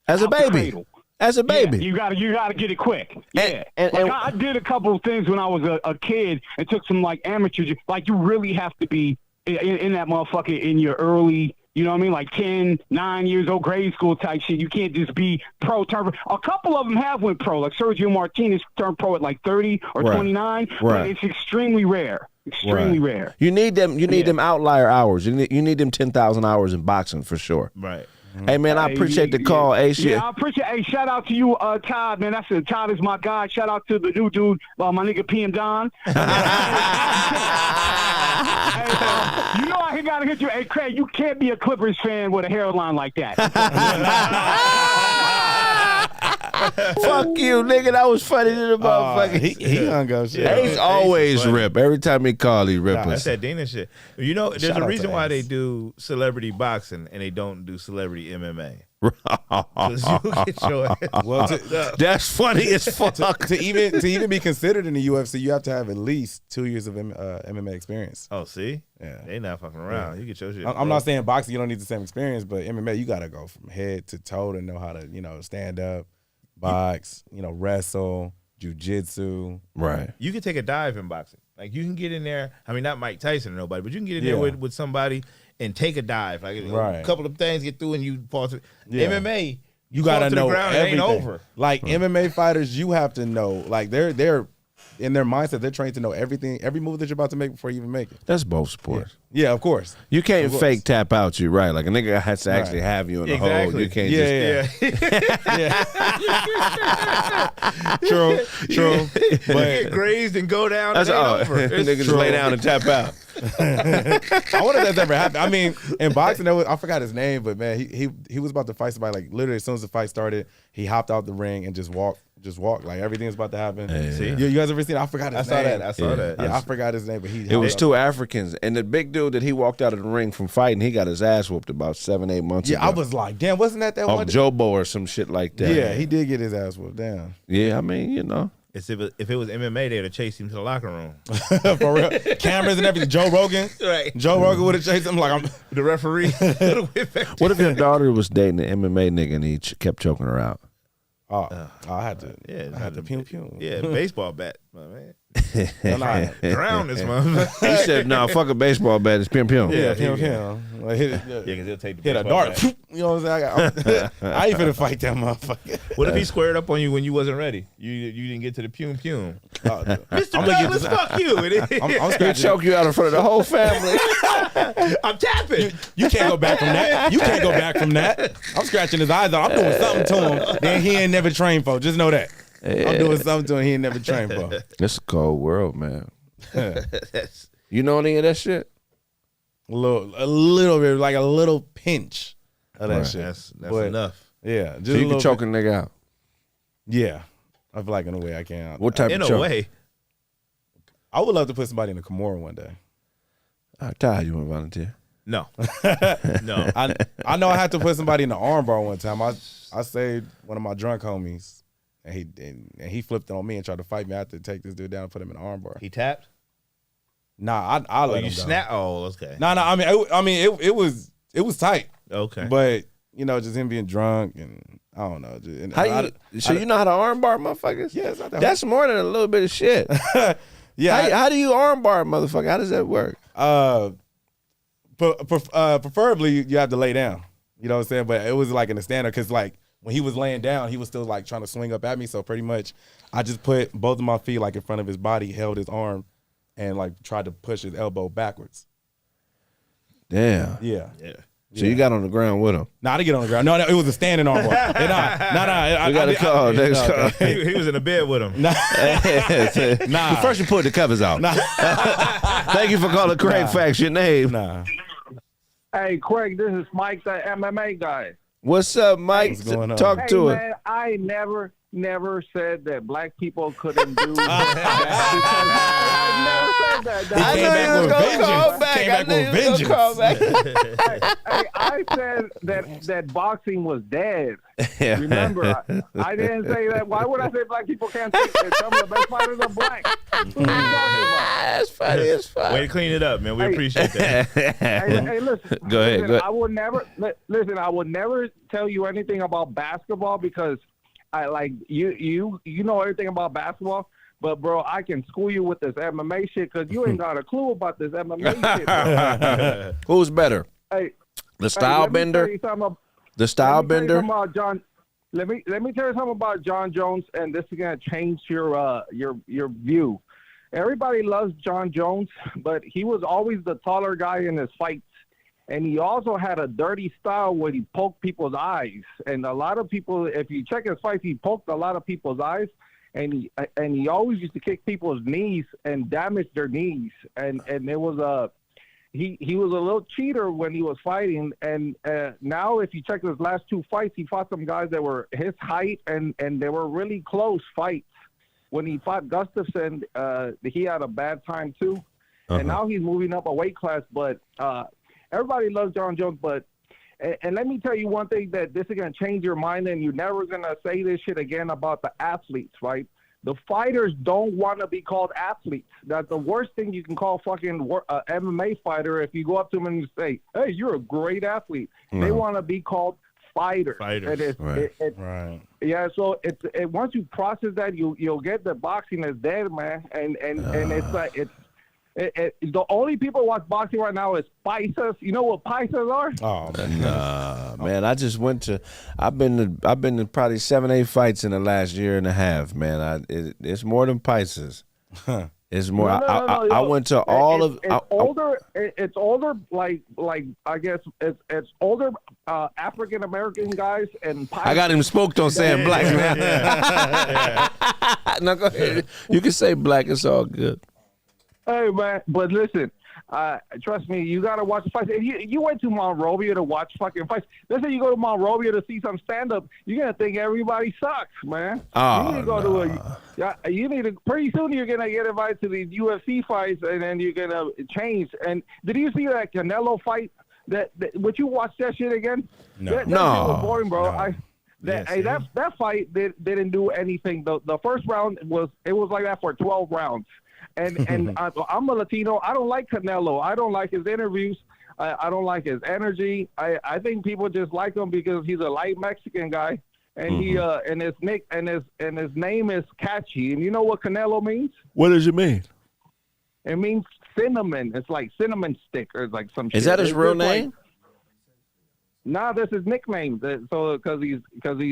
as a baby. As a baby, you gotta get it quick. Yeah, and I did a couple of things when I was a kid and took some like amateur. Like you really have to be in that motherfucker in your early. You know what I mean? Like 10, 9 years old, grade school type shit. You can't just be pro. A couple of them have went pro. Like Sergio Martinez turned pro at like 30 or 29. Right. But it's extremely rare. Extremely rare. You need them. You need them outlier hours. You need them 10,000 hours in boxing for sure. Right. Hey, man, I appreciate the call. Hey, shit. Yeah, I appreciate. Hey, shout out to you, Todd, man. Todd is my guy. Shout out to the new dude, my nigga PM Don. You know I gotta hit you. Hey, Kraig, you can't be a Clippers fan with a hairline like that. Fuck you, nigga. That was funny to the motherfucker. He hung up shit. Ace always rip. Every time he call, he rip That's us. that Dana shit. You know, there's Shout a out reason to why Ace. they do celebrity boxing and they don't do celebrity MMA. 'Cause you get your ass Well, fucked up. That's funny as fuck. to even be considered in the UFC, you have to have at least 2 years of MMA experience. Oh, see? Yeah. They not fucking around. You get your shit. I'm not saying boxing, you don't need the same experience, but MMA, you got to go from head to toe to know how to, stand up, box, wrestle, jujitsu. Right. You can take a dive in boxing. Like you can get in there. I mean, not Mike Tyson or nobody, but you can get in there with somebody and take a dive. Like a couple of things get through and you fall through. MMA, You got to know the ground, everything. It ain't over. Like MMA fighters, you have to know. Like they're in their mindset, they're trained to know everything, every move that you're about to make before you even make it. That's both sports. Yeah, of course. You can't fake tap out you, right? Like a nigga has to actually have you in the hole. You can't True. But get grazed and go down. That's it ain't all. over. It's Niggas just lay down and tap out. I wonder if that's ever happened. I mean, in boxing, I forgot his name, but man, he was about to fight somebody. Like literally, as soon as the fight started, he hopped out the ring and just walked. Like everything was about to happen. See? You guys ever seen it? I forgot his name. I saw that. Yeah, I forgot his name, but It was two Africans, and the big dude that he walked out of the ring from fighting, he got his ass whooped about 7-8 months ago. Yeah, I was like, damn, wasn't that one? Jobo or some shit like that. Yeah, he did get his ass whooped. Damn. Yeah, I mean, It's if it was MMA, they'd have chased him to the locker room. For real. Cameras and everything. Joe Rogan. Right. Joe Rogan would have chased him like I'm The referee. What if your daughter was dating an MMA nigga and he kept choking her out? I had to. Yeah, I had to pew. Yeah, baseball bat, my man. Drown this motherfucker. He said, "No, fuck a baseball bat. It's pim pim." Yeah, pew. Like, hit Yeah, because he'll take the hit a baseball dart. bat. You know what I'm saying? I ain't finna fight that motherfucker. What if he squared up on you when you wasn't ready? You didn't get to the pum. Mr. Douglas, fuck you. I'm He'll choke you out in front of the whole family. I'm tapping. You can't go back from that. I'm scratching his eyes out. I'm doing something to him that he ain't never trained for. Just know that. I'm doing something to him he ain't never trained for. It's a cold world, man. You know any of that shit? A little bit, like a little pinch of that shit. That's But, enough. Yeah, just So you a can little choke bit. a nigga out. Yeah, I feel like in a way I can. What type In of a choke? way. I would love to put somebody in a Kimura one day. Ty, you want to volunteer? No. No. I know I had to put somebody in the armbar one time. I saved one of my drunk homies, and he flipped on me and tried to fight me. I had to take this dude down and put him in the armbar. He tapped? Nah, I let you him go. snap? Oh, okay. No. I mean, it was tight. Okay. But just him being drunk and I don't know. You know how to armbar motherfuckers? Yeah, it's not that That's more than a little bit of shit. Yeah. How do you armbar a motherfucker? How does that work? Preferably you have to lay down. You know what I'm saying? But it was like in the standard because like when he was laying down, he was still like trying to swing up at me. So pretty much, I just put both of my feet like in front of his body, held his arm, and like tried to push his elbow backwards. Damn. Yeah. So you got on the ground with him. Nah, I didn't get on the ground. No, it was a standing arm. No. We got a call. Next call. He was in the bed with him. Nah. First you put the covers out. Thank you for calling KraigFacts. Your name. Nah. Hey, Kraig, this is Mike, the MMA guy. What's up, Mike? What's going on? Talk to Hey, it. man, I never said that black people couldn't do that. I never said that. I came knew back you was with gonna vengeance. call back. Came I back knew with you was gonna call back. Hey, I said that boxing was dead. Remember, I didn't say that. Why would I say black people can't think that some of the best fighters are black? What are you talking about? That's funny as fuck. Way to clean it up, man. We appreciate that. Hey, listen. Go ahead. Listen, Go ahead. I would never listen. I would never tell you anything about basketball because I like you know everything about basketball. But bro, I can school you with this MMA shit because you ain't got a clue about this MMA shit. Bro. Who's better? Hey, The style bender? The style bender? Let me tell you something about Jon Jones, and this is gonna change your view. Everybody loves Jon Jones, but he was always the taller guy in his fights, and he also had a dirty style where he poked people's eyes. And a lot of people, if you check his fights, he poked a lot of people's eyes, and he always used to kick people's knees and damage their knees. And it was he was a little cheater when he was fighting, and now if you check his last 2 fights, he fought some guys that were his height, and they were really close fights. When he fought Gustafsson, he had a bad time too, and now he's moving up a weight class. But everybody loves Jon Jones, but and let me tell you one thing, that this is gonna change your mind, and you're never gonna say this shit again about the athletes, right? The fighters don't want to be called athletes. That's the worst thing you can call fucking MMA fighter. If you go up to them and you say, "Hey, you're a great athlete," they want to be called fighters. Right. Yeah. So once you process that, you'll get that boxing is dead, man. And it's like the only people watch boxing right now is paisas. You know what paisas are? Oh man, I've been to probably 7-8 fights in the last year and a half, man. It's more than paisas. It's more. I went to all of. It's older. Like I guess it's older African American guys and. I got him smoked on saying black, man. No, go ahead. You can say black. It's all good. Hey man, but listen, trust me, you gotta watch the fights. If you went to Monrovia to watch fucking fights. Let's say you go to Monrovia to see some stand up, you're gonna think everybody sucks, man. Oh, you need to go to pretty soon you're gonna get invited to these UFC fights, and then you're gonna change. And did you see that Canelo fight? Would you watch that shit again? No, that shit was boring, bro. No. That fight didn't do anything. The first round was like that for 12 rounds. And I'm a Latino. I don't like Canelo. I don't like his interviews. I don't like his energy. I think people just like him because he's a light Mexican guy, and he and his name is catchy. And you know what Canelo means? What does it mean? It means cinnamon. It's like cinnamon stick or like some shit. Is that his real name? Nah, that's his nickname. So because he's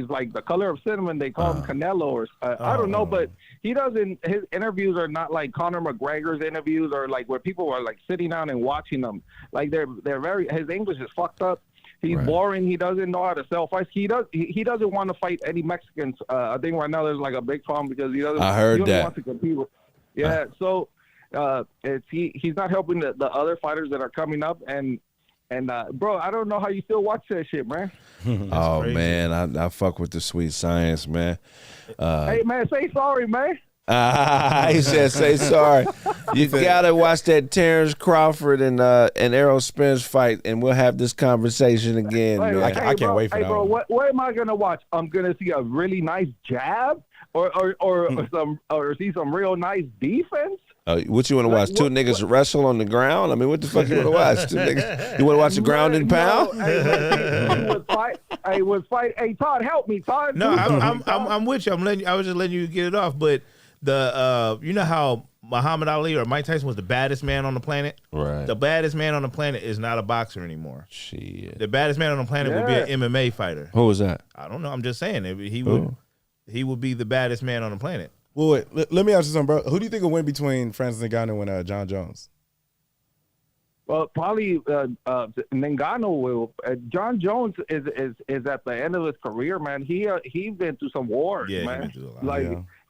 like the color of cinnamon, they call him Canelo. Or I don't know, but he doesn't. His interviews are not like Conor McGregor's interviews, or like where people are like sitting down and watching them. Like they're very. His English is fucked up. He's boring. He doesn't know how to sell fights. He doesn't want to fight any Mexicans. I think right now there's like a big problem because he doesn't. I heard that. Want to compete with. Yeah. So he's not helping the other fighters that are coming up. And bro, I don't know how you still watch that shit, man. Oh crazy. Man, I fuck with the sweet science, man. Hey man, say sorry, man. He said, "Say sorry." You gotta watch that Terrence Crawford and Errol Spence fight, and we'll have this conversation again, man. I can't wait for that. Bro, what am I gonna watch? I'm gonna see a really nice jab, or see some real nice defense. What you want to watch? Two niggas wrestle on the ground? I mean, what the fuck you want to watch? Two niggas? You want to watch the ground and pound? I would fight. Hey, Todd, help me, Todd. No, I'm with you. I was just letting you get it off. But you know how Muhammad Ali or Mike Tyson was the baddest man on the planet? Right. The baddest man on the planet is not a boxer anymore. Shit. The baddest man on the planet would be an MMA fighter. Who was that? I don't know. I'm just saying he would be the baddest man on the planet. Well, wait, let me ask you something, bro. Who do you think will win between Francis Ngannou and Jon Jones? Well, probably Ngannou will. Jon Jones is at the end of his career, man. He's been through some wars, man.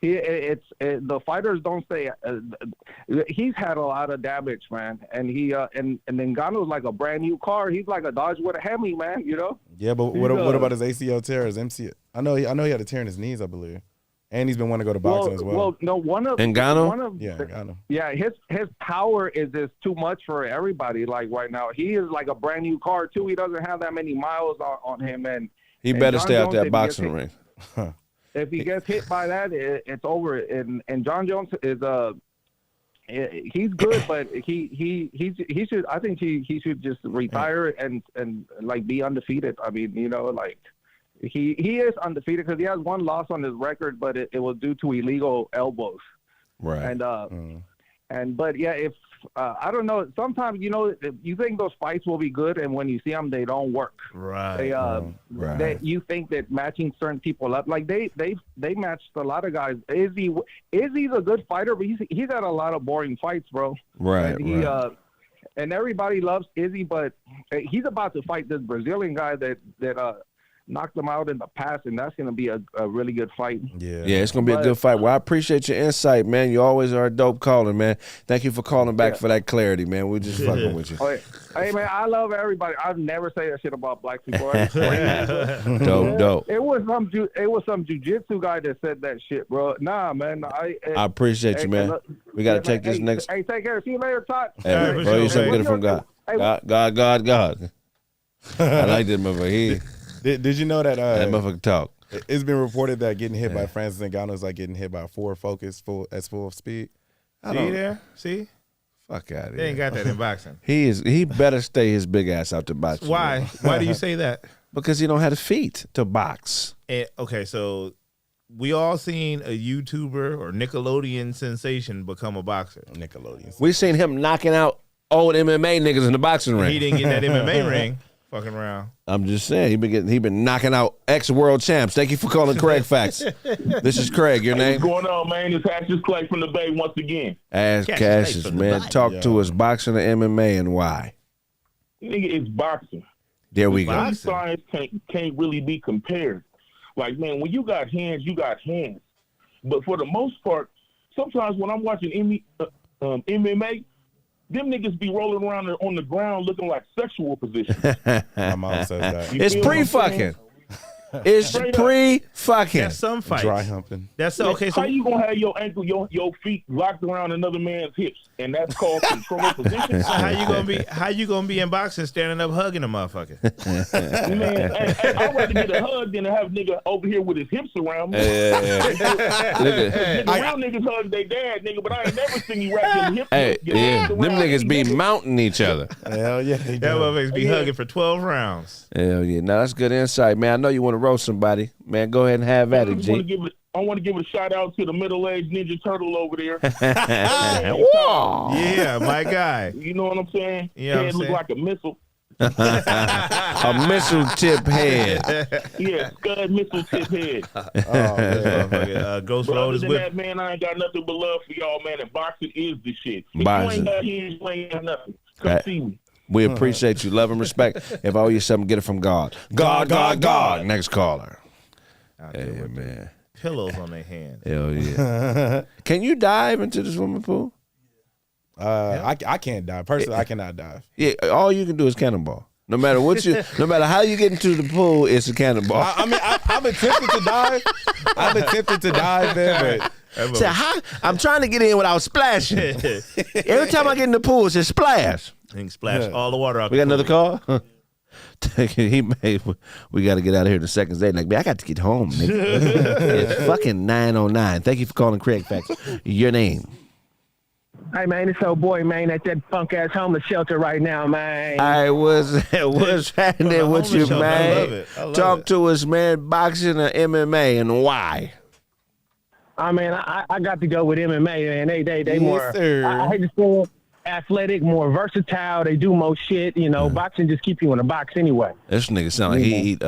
The fighters don't say he's had a lot of damage, man. And and Ngannou's like a brand new car. He's like a Dodge with a Hemi, man. You know. Yeah, but what about his ACL tear, his MCL? I know he had a tear in his knees, I believe. And he's been wanting to go to boxing as well. Well, no, Ngannou? Yeah, his power is just too much for everybody. Like right now, he is like a brand new car too. He doesn't have that many miles on him, and he better stay out that boxing ring. If he gets hit by that, it's over. And Jon Jones is he's good, but he should. I think he should just retire and like be undefeated. I mean, you know, like. He is undefeated because he has one loss on his record, but it was due to illegal elbows. Right. But yeah, if I don't know, sometimes you think those fights will be good, and when you see them, they don't work. Right. You think that matching certain people up, like they matched a lot of guys. Izzy's a good fighter, but he's had a lot of boring fights, bro. Right. And and everybody loves Izzy, but he's about to fight this Brazilian guy that knocked him out in the past, and that's going to be a really good fight. Yeah, it's going to be a good fight. Well, I appreciate your insight, man. You always are a dope caller, man. Thank you for calling back for that clarity, man. We're just fucking with you. Hey, man, I love everybody. I'd never say that shit about black people. Dope. It was some jiu-jitsu guy that said that shit, bro. Nah, man. I appreciate you, man. We got to take this next. Hey, take care. See you later, Todd. Hey, bro, you something good from God. God. I like that motherfucker. Did you know that that motherfucker talk? It's been reported that getting hit by Francis Ngannou is like getting hit by a Ford Focus full speed. See? Fuck out of here. They ain't got that in boxing. He better stay his big ass out to boxing. Why? Why do you say that? Because he don't have the feet to box. Okay, so we all seen a YouTuber or Nickelodeon sensation become a boxer. We seen him knocking out old MMA niggas in the boxing ring. He didn't get that MMA ring. Fucking around. I'm just saying he been knocking out ex-world champs. Thank you for calling KraigFacts. This is Kraig. Your name? What's going on, man? It's Cassius Clay from the Bay once again. Ask Cassius, man. Talk to us. Boxing or MMA and why? Nigga, it's boxing. There we go. These science can't really be compared. Like, man, when you got hands, you got hands. But for the most part, sometimes when I'm watching MMA, them niggas be rolling around on the ground looking like sexual positions. My mom says that. It's pre-fucking. It's pre-fucking. That's some fights. Dry humping. That's okay. So how you gonna have your ankle, your feet locked around another man's hips, and that's called control position? So how you gonna be in boxing standing up hugging a motherfucker? Man, I'd rather get a hug than to have a nigga over here with his hips around me. Real niggas hug their dad, nigga, but I ain't never seen you wrap your hips. Them niggas be mounting each other. Hell yeah, that motherfuckers be hugging for 12 rounds. Hell yeah. Now that's good insight, man. I know you want to roast somebody, man. Go ahead and have at it, G. I want to give a shout out to the middle-aged Ninja Turtle over there. Whoa. Yeah, my guy. You know what I'm saying? Yeah, Head look like a missile. A missile tip head. Yeah, Scud missile tip head. Ghost but Road is with that, man, I ain't got nothing but love for y'all, man. And boxing is the shit. If boxing. you ain't got hands, you ain't got nothing. Come see me. We appreciate you. Love and respect. If I owe you something, get it from God. God. Next caller. Hey, man. Pillows on their hands. Hell yeah. Can you dive into the swimming pool? I can't dive. Personally, I cannot dive. Yeah, all you can do is cannonball. No matter how you get into the pool, it's a cannonball. I'm attempted to dive. Man, but I'm trying to get in without splashing. Every time I get in the pool, it's a splash. And splash all the water out. We got another call? We got to get out of here in the seconds. Like, man, I got to get home, nigga. It's fucking 9:09. Thank you for calling KraigFacts. Your name? Hey, man, it's old boy, man, at that funk-ass homeless shelter right now, man. What's happening with you, man? Talk to us, man. Boxing or MMA, and why? I mean, I got to go with MMA, man. They more, sir. I hate to say it, athletic, more versatile. They do more shit. You know, boxing just keep you in a box anyway. This nigga sound like he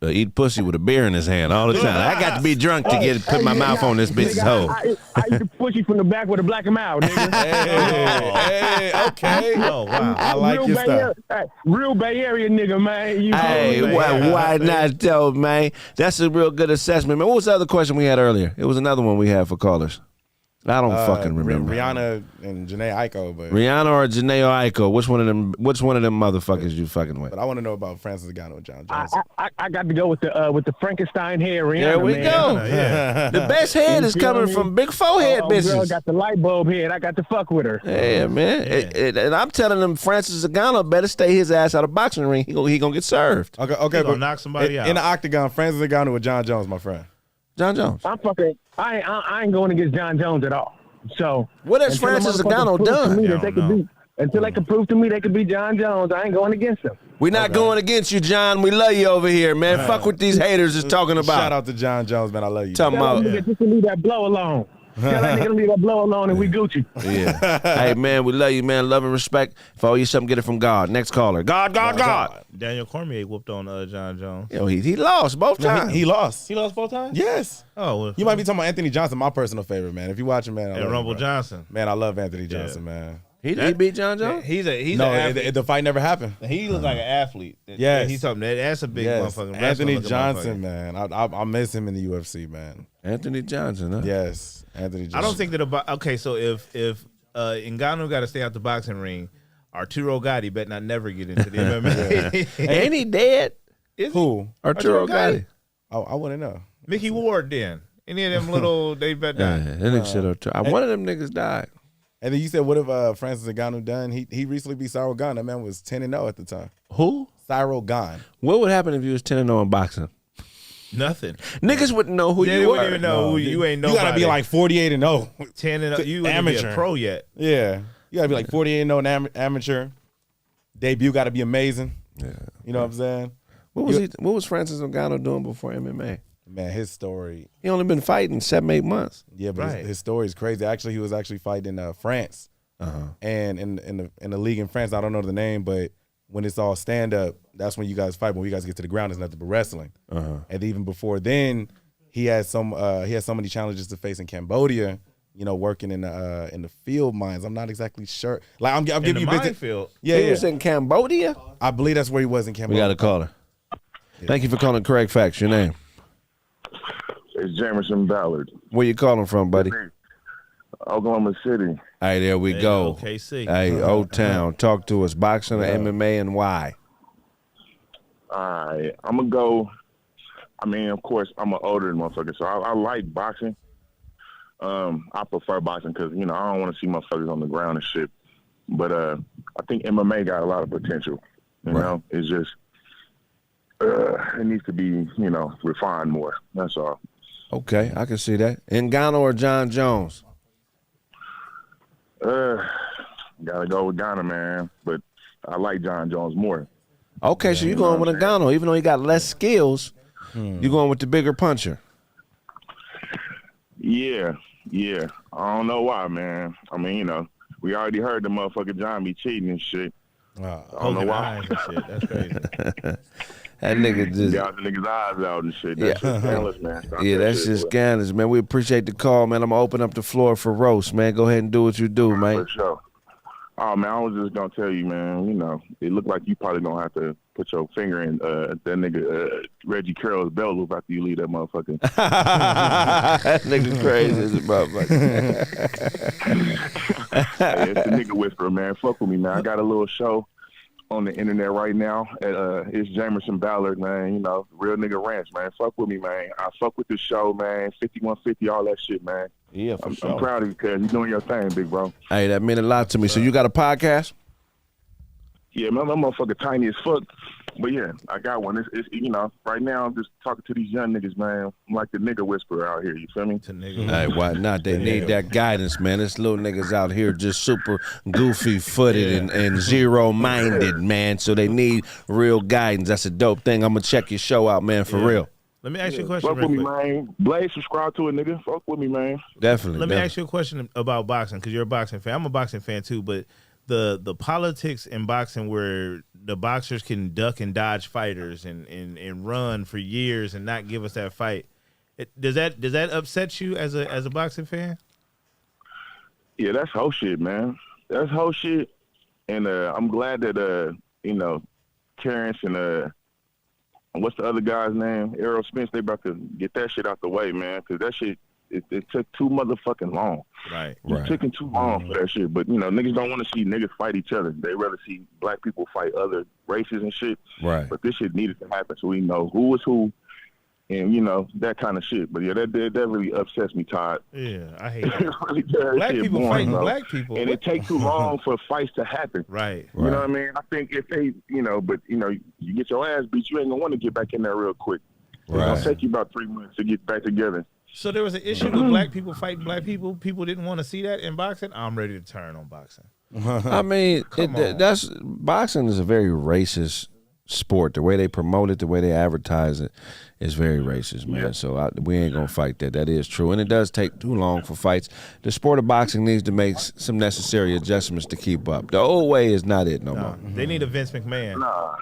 eat pussy with a beer in his hand all the time. I got to be drunk to put my mouth on this bitch's hoe. I eat the pussy from the back with a black him out, nigga. Hey, okay. Oh, wow. I like your stuff. Real Bay Area nigga, man. Why not though, man? That's a real good assessment, man. What was the other question we had earlier? It was another one we had for callers. I don't fucking remember. Rihanna and Janae Aiko, but Rihanna or Janae Aiko, which one of them motherfuckers you fucking with? But I want to know about Francis Ngannou and Jon Jones. I got to go with the Frankenstein hair, Rihanna. There we man. go. Yeah. The best head is coming from big forehead bitches. Girl got the light bulb head. I got to fuck with her. Yeah, man. And I'm telling them Francis Ngannou better stay his ass out of boxing ring. He gonna get served. Okay, He but gonna knock somebody out. in the octagon, Francis Ngannou with Jon Jones, my friend. Jon Jones. I ain't going against Jon Jones at all. So what has Francis Ngannou done? Until they can prove to me they could be Jon Jones, I ain't going against them. We're not going against you, John. We love you over here, man. Fuck what these haters is talking about. Shout out to Jon Jones, man. I love you. Talking about Just to leave that blow alone. Tell that nigga to leave that blow alone and we Gucci. yeah. Hey, man, we love you, man. Love and respect. If I owe you something, get it from God. Next caller. God. Daniel Cormier whooped on Jon Jones. Yo, he lost both times. He lost. He lost both times? Yes. Oh, well, You might be talking about Anthony Johnson, my personal favorite, man. If you watch him, man. I love Rumble him, Johnson. Man, I love Anthony Johnson, man. He beat Jon Jones? He's no, the fight never happened. He looks like an athlete. Yes. He's something. That's a big motherfucker. Anthony Johnson, man. I miss him in the UFC, man. Anthony Johnson, huh? Yes, Anthony Johnson. I don't think that okay, so if Ngannou got to stay out the boxing ring, Arturo Gatti better not never get into the MMA. Ain't he dead? Who? Arturo Gatti. Oh, I wouldn't know. Mickey Ward then. Any of them little, they bet die. That nigga one of them niggas died. And then you said, what have Francis Ngannou done? He recently beat Cyril Gane. That man was 10-0 at the time. Who? Cyril Gane. What would happen if you was 10-0 in boxing? Nothing. Niggas wouldn't know who you they were. Wouldn't even know who you ain't nobody. You gotta be like 48-0. 10-0. You wouldn't be a pro yet. Yeah. You gotta be like 48-0 amateur. Debut gotta be amazing. Yeah. You know what I'm saying? What was Francis Ngannou doing before MMA? Man, his story. He only been fighting 7-8 months. Yeah, but his story is crazy. Actually, he was actually fighting in France, and in the league in France. I don't know the name, but when it's all stand up, that's when you guys fight. When you guys get to the ground, it's nothing but wrestling. And even before then, he had so many challenges to face in Cambodia. You know, working in the field mines. I'm not exactly sure. Like I'm giving you business. Field. Yeah, he was in Cambodia. I believe that's where he was in Cambodia. We got a caller. Yeah. Thank you for calling KraigFacts. Your name? It's Jamerson Ballard. Where you calling from, buddy? Oklahoma City. Hey, there we go. OKC. Hey, O-Town. Talk to us. Boxing or MMA and why? All right. I'm going to go. I mean, of course, I'm an older motherfucker, so I like boxing. I prefer boxing because, you know, I don't want to see motherfuckers on the ground and shit. But I think MMA got a lot of potential. You know? It's just, it needs to be, you know, refined more. That's all. Okay, I can see that. Ngannou or Jon Jones? Gotta go with Ghana, man. But I like Jon Jones more. Okay, so you're going with Ngannou. Even though he got less skills, you're going with the bigger puncher. Yeah. I don't know why, man. I mean, you know, we already heard the motherfucker John be cheating and shit. I don't know why. Shit. That's crazy. That nigga just got the niggas' eyes out and shit. That's just scandalous, man. That's just scandalous, man. We appreciate the call, man. I'm gonna open up the floor for roast, man. Go ahead and do what you do, man. For sure. Oh man, I was just gonna tell you, man. You know, it looked like you probably gonna have to put your finger in that nigga Reggie Carroll's belt after you leave that motherfucker. That nigga crazy as a motherfucker. Hey, it's the nigga whisperer, man. Fuck with me, man. I got a little show on the internet right now. It's Jamerson Ballard, man. You know, Real Nigga Ranch, man. Fuck with me, man. I fuck with the show, man. 5150, all that shit, man. Yeah, for sure. I'm proud of you, cuz. You're doing your thing, big bro. Hey, that meant a lot to me. So you got a podcast? Yeah, man, my motherfucker tiny as fuck. But yeah, I got one. It's you know, right now I'm just talking to these young niggas, man. I'm like the nigga whisperer out here, you feel me? Hey, why not? They need that guidance, man. This little niggas out here just super goofy footed and zero minded, man. So they need real guidance. That's a dope thing. I'm gonna check your show out, man, for real. Let me ask you a question. Fuck with me, man. Blaze, subscribe to it, nigga. Fuck with me, man. Definitely. Let me ask you a question about boxing, because you're a boxing fan. I'm a boxing fan too, but the politics in boxing where the boxers can duck and dodge fighters and run for years and not give us that fight, does that upset you as a boxing fan? Yeah, that's whole shit, man. That's whole shit. And I'm glad that you know, Terrence and what's the other guy's name? Errol Spence, they about to get that shit out the way, man, because that shit, it took too motherfucking long. Right. It's taking too long for that shit. But, you know, niggas don't want to see niggas fight each other. They rather see black people fight other races and shit. Right. But this shit needed to happen so we know who is who and, you know, that kind of shit. But, yeah, that really upsets me, Todd. Yeah, I hate that. It really does. Black people boring, fighting bro. black people. And it takes too long for fights to happen. Right. You know what I mean? I think if they, you know, but, you know, you get your ass beat, you ain't going to want to get back in there real quick. It's going to take you about 3 months to get back together. So there was an issue with black people fighting black people. People didn't want to see that in boxing. I'm ready to turn on boxing. I mean, that's boxing is a very racist sport. The way they promote it, the way they advertise it, is very racist, man. Yeah. So we ain't gonna fight that. That is true, and it does take too long for fights. The sport of boxing needs to make some necessary adjustments to keep up. The old way is not it no more. They need a Vince McMahon. Nah.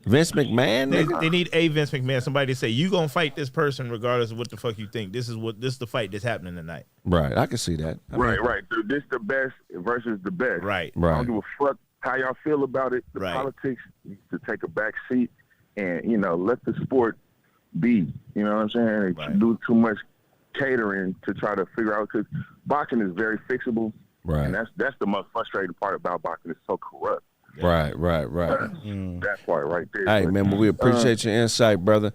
Vince McMahon? They need a Vince McMahon, somebody to say, you gonna fight this person regardless of what the fuck you think. This is the fight that's happening tonight. Right, I can see that. Right. This the best versus the best. Right. I don't give a fuck how y'all feel about it. The politics needs to take a back seat and, let the sport be. You know what I'm saying? They do too much catering to try to figure out, because boxing is very fixable. Right. And that's the most frustrating part about boxing. It's so corrupt. Right. That part right there. Hey, man, but we appreciate your insight, brother.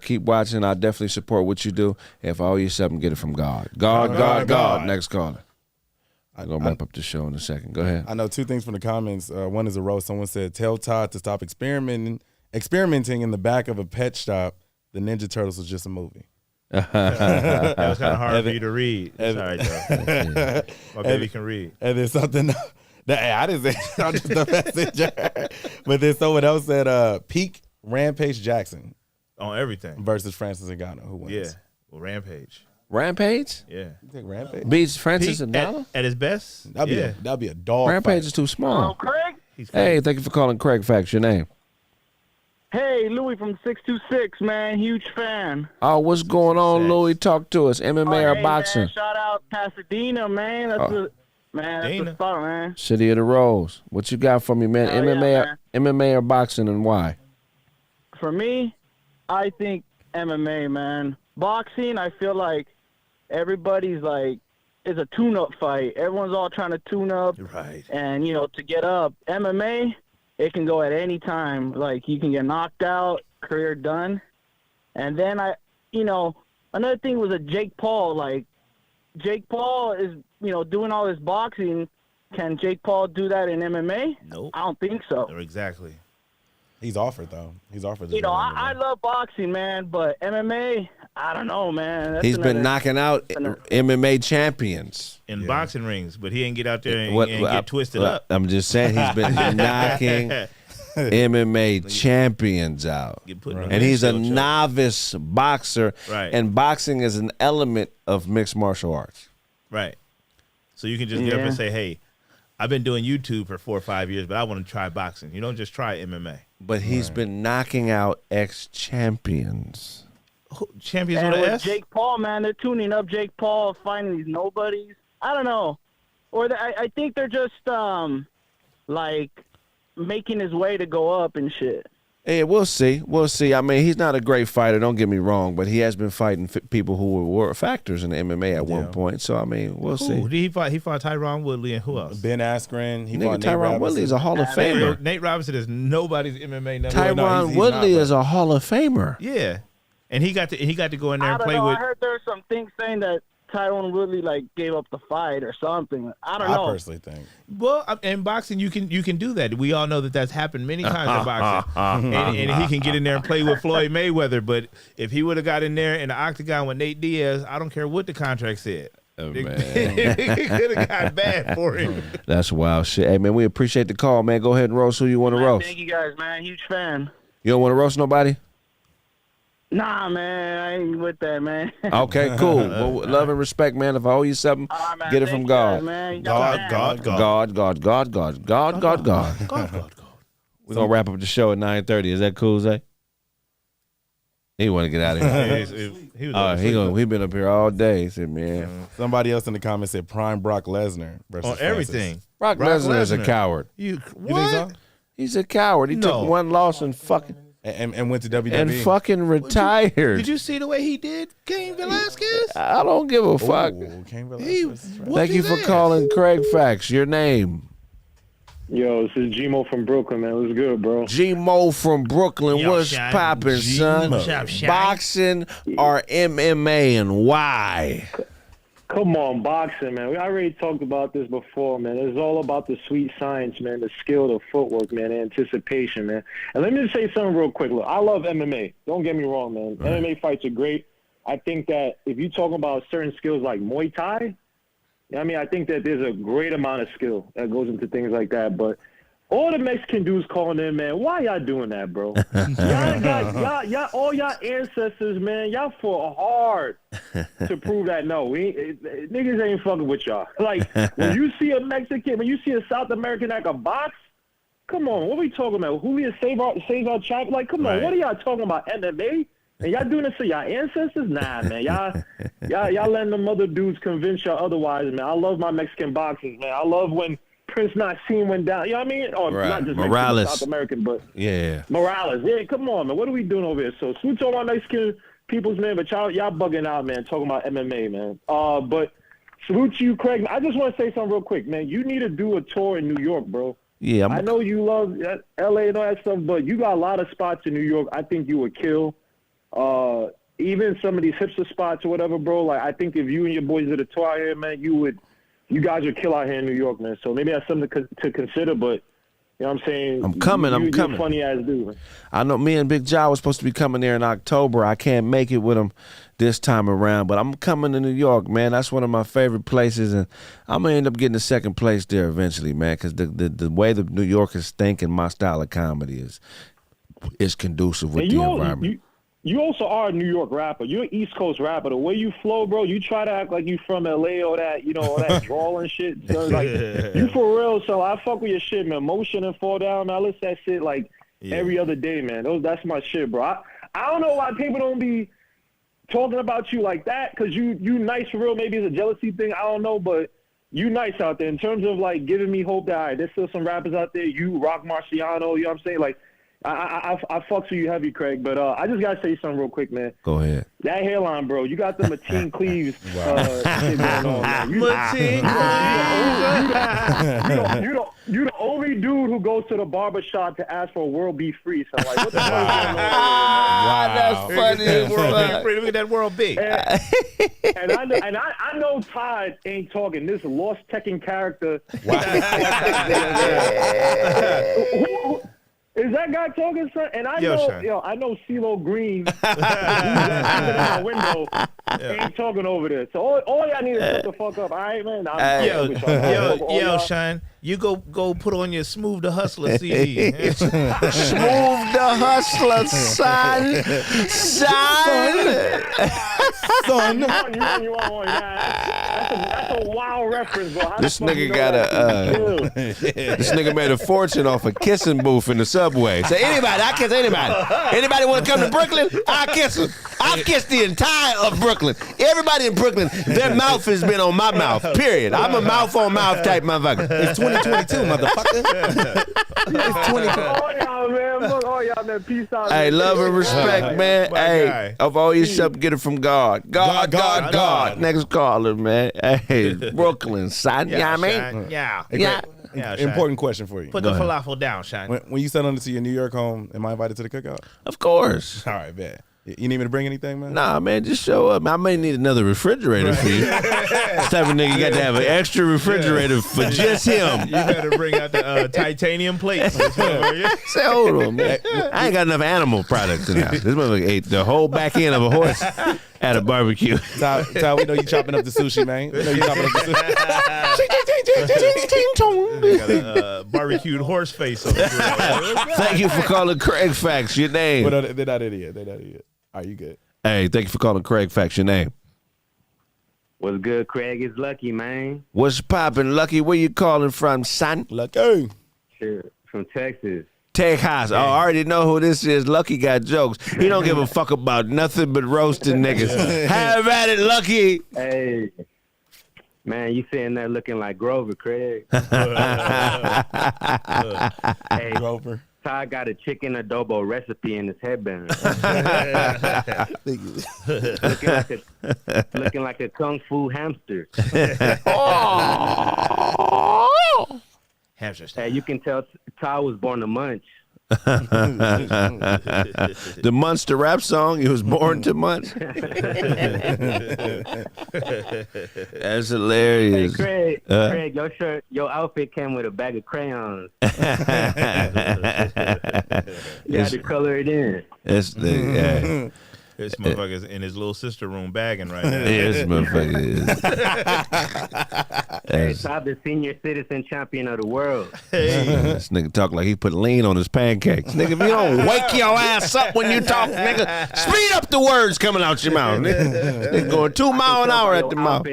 Keep watching. I definitely support what you do. If I owe you something, get it from God. God. Next caller. I'm going to wrap up the show in a second. Go ahead. I know two things from the comments. One is a roast. Someone said, tell Todd to stop experimenting in the back of a pet shop. The Ninja Turtles was just a movie. That was kind of hard for you to read. Sorry, Joe. My baby can read. And then something I didn't say. I'm just a messenger. But then someone else said, peak Rampage Jackson on everything versus Francis Ngannou. Who wins? Yeah, well, Rampage. Yeah. You think Rampage beats Francis Ngannou at his best? That'd be a dog. Rampage fight. is too small. Craig? Hey, thank you for calling KraigFacts. Your name? Hey, Louis from 626, man. Huge fan. Oh, what's going on, Louis? Talk to us. MMA or boxing? Man, shout out Pasadena, man. That's the spot, man. City of the Rose. What you got for me, man? MMA or boxing, and why? For me, I think MMA, man. Boxing, I feel like everybody's like, it's a tune-up fight. Everyone's all trying to tune up. Right. And, to get up. MMA, it can go at any time. Like, you can get knocked out, career done. And then another thing was Jake Paul. Like, Jake Paul is, doing all this boxing. Can Jake Paul do that in MMA? Nope. I don't think so. Exactly. He's offered, though. He's offered. I love boxing, man, but MMA, I don't know, man. He's been knocking out MMA champions in boxing rings, but he ain't get out there and get twisted up. I'm just saying he's been knocking MMA champions out. And he's a novice boxer, and boxing is an element of mixed martial arts. Right. So you can just get up and say, hey, I've been doing YouTube for 4 or 5 years, but I want to try boxing. You don't just try MMA. But he's been knocking out ex-champions. Champions and with with an S? Jake Paul, man, they're tuning up Jake Paul, finding these nobodies. I don't know. Or I think they're just, like, making his way to go up and shit. Hey, we'll see. We'll see. I mean, he's not a great fighter, don't get me wrong, but he has been fighting people who were factors in the MMA at one point. So, I mean, we'll see. Who did he fight? He fought Tyron Woodley and who else? Ben Askren. He fought Tyron Woodley is a Hall of Famer. Nate Robinson is nobody's MMA number. Tyron Woodley is a Hall of Famer. Yeah. And he got to go in there and play with. I heard there were some things saying that Tyron Woodley gave up the fight or something. I don't know. I personally think. Well, in boxing, you can do that. We all know that that's happened many times in boxing, and he can get in there and play with Floyd Mayweather. But if he would have got in there in the octagon with Nate Diaz, I don't care what the contract said. Oh, man. It could have got bad for him. That's wild shit. Hey, man, we appreciate the call, man. Go ahead and roast who you want to roast. Thank you guys, man. Huge fan. You don't want to roast nobody? Nah, man, I ain't with that, man. Okay, cool. Well, love and respect, man. If I owe you something, get it from God. God. We're going to wrap up the show at 9:30. Is that cool, Zay? He want to get out of here. He been up here all day. He said, man. Somebody else in the comments said prime Brock Lesnar versus on everything. Brock Lesnar is a coward. You think so? He's a coward. He took one loss and fucking... And went to WWE. And fucking retired. Did you see the way he did Cain Velasquez? I don't give a fuck. Cain Velasquez. Thank you for calling KraigFacts. Your name? Yo, this is G-Mo from Brooklyn, man. What's good, bro? G-Mo from Brooklyn. What's poppin', son? Boxing or MMA, and why? Come on, boxing, man. We already talked about this before, man. It's all about the sweet science, man, the skill, the footwork, man, the anticipation, man. And let me just say something real quick. Look, I love MMA. Don't get me wrong, man. Right. MMA fights are great. I think that if you talk about certain skills like Muay Thai, I think that there's a great amount of skill that goes into things like that. But all the Mexican dudes calling in, man, why y'all doing that, bro? y'all, all y'all ancestors, man, y'all fought hard to prove that niggas ain't fucking with y'all. Like, when you see a Mexican, when you see a South American that can box, Come on, what are we talking about? Julius Caesar Chapter? Like, come on, what are y'all talking about? MMA? And y'all doing this to y'all ancestors? Nah, man. Y'all letting them other dudes convince y'all otherwise, man. I love my Mexican boxing, man. I love when Prince Nassim went down. You know what I mean? Or not just Morales. Mexican, South American, but Morales. Yeah, come on, man. What are we doing over here? So, we talking about Mexican people's, man, but y'all bugging out, man, talking about MMA, man. But salute to you, Kraig. I just want to say something real quick, man. You need to do a tour in New York, bro. Yeah, I know you love LA and all that stuff, but you got a lot of spots in New York. I think you would kill. Even some of these hipster spots or whatever, bro. Like, I think if you and your boys did a tour out here, man, you guys would kill out here in New York, man. So maybe that's something to consider, but you know what I'm saying? I'm coming. You're a funny ass dude, man. I know me and Big Jaw was supposed to be coming there in October. I can't make it with him this time around, but I'm coming to New York, man. That's one of my favorite places, and I'm going to end up getting the second place there eventually, man, because the way the New Yorkers think and my style of comedy is conducive with the environment. You also are a New York rapper. You're an East Coast rapper. The way you flow, bro, you try to act like you from LA or that, all that drawl and shit. So, like, you for real. So I fuck with your shit, man. Motion and Fall Down, man. I listen to that shit like every other day, man. That's my shit, bro. I don't know why people don't be talking about you like that, because you nice for real. Maybe it's a jealousy thing. I don't know, but you nice out there in terms of, like, giving me hope that, all right, there's still some rappers out there. You, Rock Marciano, you know what I'm saying? Like, I fucks with you heavy, Kraig, but I just gotta say something real quick, man. Go ahead. That hairline, bro. You got the Mateen Cleaves shit going on, man. You the only dude who goes to the barber shop to ask for world be free. So, like, what the hell is going on? Wow, that's funny. Look at that world big. And I know Todd ain't talking this lost Tekken character. Is that guy talking, son? And I know CeeLo Green, who's in my window, ain't talking over there. So all y'all need to shut the fuck up. All right, man. Yo, Shine, you go put on your Smooth the Hustler CD. Smooth the Hustler, son. That's a wild reference, bro. This nigga this nigga made a fortune off a kissing booth in the subway. Say, anybody, I kiss anybody. Anybody want to come to Brooklyn? I kiss them. I kiss the entire of Brooklyn. Everybody in Brooklyn, their mouth has been on my mouth, period. I'm a mouth on mouth type motherfucker. It's 2022, motherfucker. It's 2022. All y'all, man. Peace out. Hey, love and respect, man. Hey, of all your stuff, get it from God. God. Next caller, man. Hey, Brooklyn, son. You know what I mean? Yeah. Important question for you. Put the falafel down, Shine. When you settle into your New York home, am I invited to the cookout? Of course. All right, bet. You need me to bring anything, man? Nah, man, just show up. I may need another refrigerator for you. This type of nigga, you got to have an extra refrigerator for just him. You better bring out the titanium plates. Say, hold on, man. I ain't got enough animal products in the house. This motherfucker ate the whole back end of a horse at a barbecue. Ty, we know you chopping up the sushi, man. We know you chopping up the sushi. Got a barbecued horse face on the grill. Thank you for calling KraigFacts. Your name. But they're not idiot. Are you good? Hey, thank you for calling KraigFacts. Your name. What's good, Kraig? It's Lucky, man. What's poppin', Lucky? Where you calling from, son? Lucky. Sure, from Texas. Texas. Oh, I already know who this is. Lucky got jokes. He don't give a fuck about nothing but roasting niggas. Have at it, Lucky. Hey. Man, you sitting there looking like Grover, Kraig. Hey, Grover. Ty got a chicken adobo recipe in his headband. looking like a kung fu hamster. Hamster style. Hey, you can tell Ty was born to munch. The Munster rap song, he was born to munch. That's hilarious. Hey, Kraig, your shirt, your outfit came with a bag of crayons. You had to color it in. This motherfucker's in his little sister room bagging right now. This motherfucker is. Hey, Top the senior citizen champion of the world. Hey. This nigga talk like he put lean on his pancakes. Nigga, if you don't wake your ass up when you talk, nigga, speed up the words coming out your mouth. Nigga going 2 miles an hour at the mouth.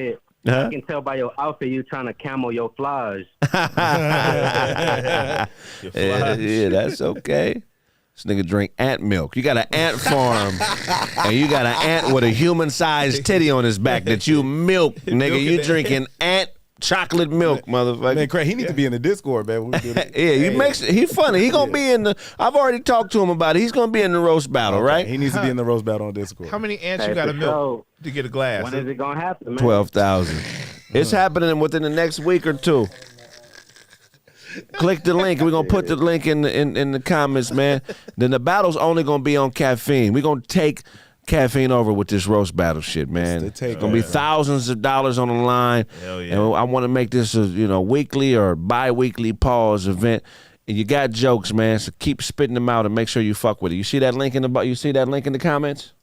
I can tell by your outfit you trying to camo your flies. Yeah, that's okay. This nigga drink ant milk. You got an ant farm, and you got an ant with a human-sized titty on his back that you milk, nigga. You drinking ant chocolate milk, motherfucker. Man, Kraig, he needs to be in the Discord, man. When we do that. Yeah, he's funny. He gonna be in the. I've already talked to him about it. He's gonna be in the roast battle, right? He needs to be in the roast battle on Discord. How many ants you got to milk to get a glass? When is it gonna happen, man? 12,000. It's happening within the next week or two. Click the link. We're gonna put the link in the comments, man. Then the battle's only gonna be on caffeine. We're gonna take caffeine over with this roast battle shit, man. It's gonna be thousands of dollars on the line. Hell yeah. And I want to make this a weekly or bi-weekly pause event. And you got jokes, man. So keep spitting them out and make sure you fuck with it. You see that link in the comments?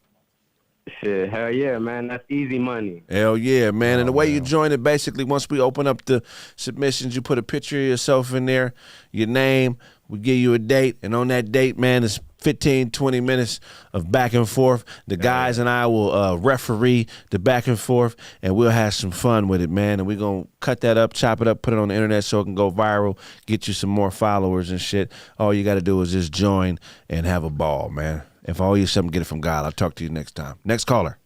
Shit, hell yeah, man. That's easy money. Hell yeah, man. And the way you join it, basically, once we open up the submissions, you put a picture of yourself in there, your name, we give you a date, and on that date, man, it's 15, 20 minutes of back and forth. The guys and I will referee the back and forth, and we'll have some fun with it, man. And we're going to cut that up, chop it up, put it on the internet so it can go viral, get you some more followers and shit. All you got to do is just join and have a ball, man. If I owe you something, get it from God. I'll talk to you next time. Next caller.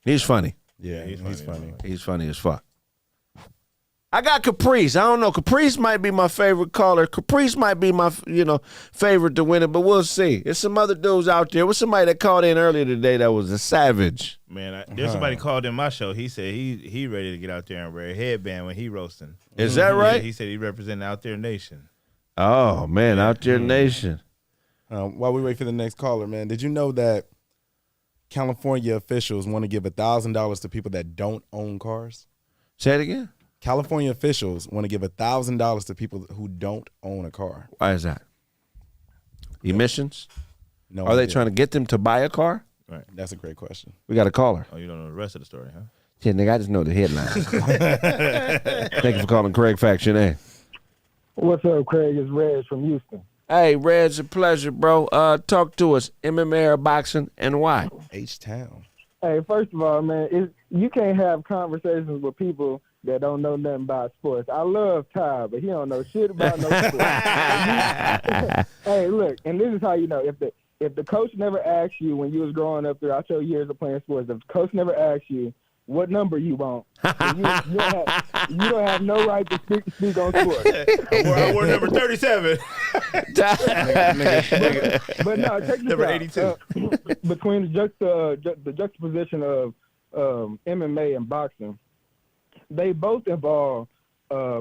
He's funny. Yeah, he's funny. He's funny as fuck. I got Caprice. I don't know. Caprice might be my favorite caller. Caprice might be my, favorite to win it, but we'll see. There's some other dudes out there. Was somebody that called in earlier today that was a savage. Man, there's somebody called in my show. He said he ready to get out there and wear a headband when he roasting. Is that right? Yeah, he said he representing Out There Nation. Oh, man, Out There Nation. While we wait for the next caller, man, did you know that California officials want to give $1,000 to people that don't own cars? Say it again. California officials want to give $1,000 to people who don't own a car. Why is that? Emissions? No. Are they trying to get them to buy a car? Right. That's a great question. We got a caller. Oh, you don't know the rest of the story, huh? Yeah, nigga, I just know the headline. Thank you for calling KraigFacts. Your name? What's up, Kraig? It's Reg from Houston. Hey, Reg, it's a pleasure, bro. Talk to us. MMA or boxing and why? H-Town. Hey, first of all, man, you can't have conversations with people that don't know nothing about sports. I love Ty, but he don't know shit about no sports. Hey, look, and this is how you know. If the coach never asked you when you was growing up throughout your years of playing sports, if the coach never asked you what number you want, you don't have no right to speak on sports. I wore number 37. But no, check this number out. 82. Between the juxtaposition of MMA and boxing, they both involve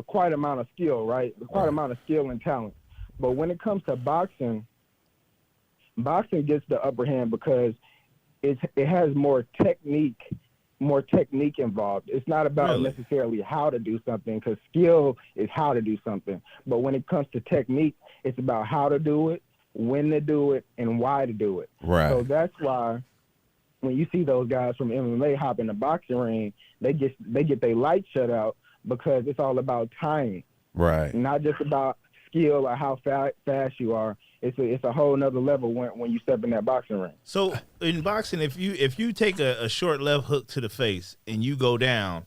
quite amount of skill, right? Quite amount of skill and talent. But when it comes to boxing gets the upper hand because it has more technique involved. It's not about necessarily how to do something, because skill is how to do something. But when it comes to technique, it's about how to do it, when to do it, and why to do it. Right. So that's why when you see those guys from MMA hop in the boxing ring, they get their lights shut out because it's all about timing. Right. Not just about skill or how fast you are. It's a whole nother level when you step in that boxing ring. So in boxing, if you take a short left hook to the face and you go down,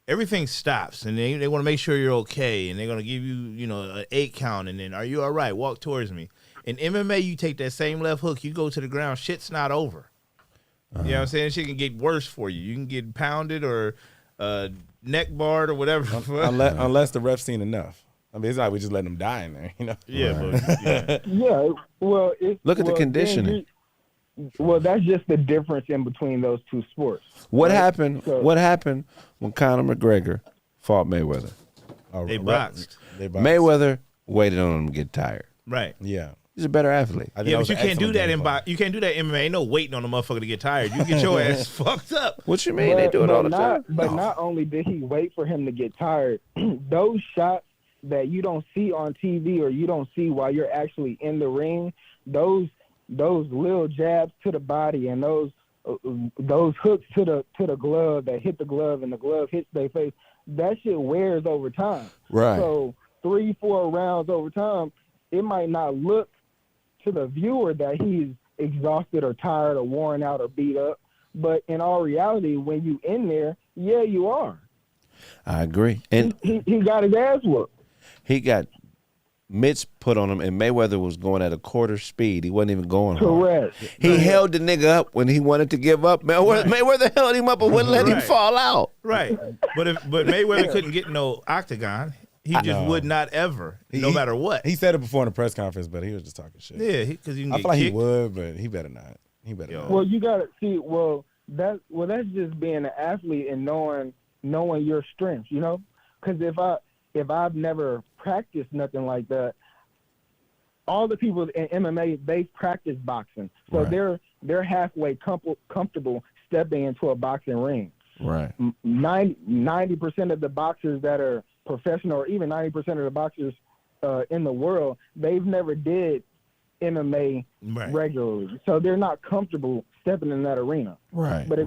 everything stops, and they want to make sure you're okay, and they're going to give you an 8 count, and then are you all right? Walk towards me. In MMA, you take that same left hook, you go to the ground, shit's not over. You know what I'm saying? Shit can get worse for you. You can get pounded or neck barred or whatever. Unless the ref's seen enough. I mean, it's like we just let them die in there, Yeah, but yeah. Well, look at the conditioning. Well, that's just the difference in between those two sports. What happened? What happened when Conor McGregor fought Mayweather? They boxed. Mayweather waited on him to get tired. Right. Yeah. He's a better athlete. Yeah, but you can't do that in you can't do that in MMA. Ain't no waiting on the motherfucker to get tired. You get your ass fucked up. What you mean? They do it all the time. But not only did he wait for him to get tired, those shots that you don't see on TV or you don't see while you're actually in the ring, those little jabs to the body and those hooks to the glove that hit the glove and the glove hits their face, that shit wears over time. Right. So 3-4 rounds over time, it might not look to the viewer that he's exhausted or tired or worn out or beat up, But in all reality, when you in there, yeah, you are. I agree. And he got his ass whooped. He got mitts put on him, and Mayweather was going at a quarter speed. He wasn't even going hard. Correct. He held the nigga up when he wanted to give up. Mayweather held him up and wouldn't let him fall out. Right. But Mayweather couldn't get no octagon. He just would not ever, no matter what. He said it before in the press conference, but he was just talking shit. Yeah, because you can I get feel like kicked. he would, but he better not. He better not. Well, you gotta see. That's just being an athlete and knowing your strengths. You know, because if I've never practiced nothing like that, all the people in MMA they've practiced boxing, so they're halfway comfortable stepping into a boxing ring. Right. 90% of the boxers that are professional, or even 90% of the boxers in the world, they've never did MMA regularly, so they're not comfortable stepping in that arena. Right. But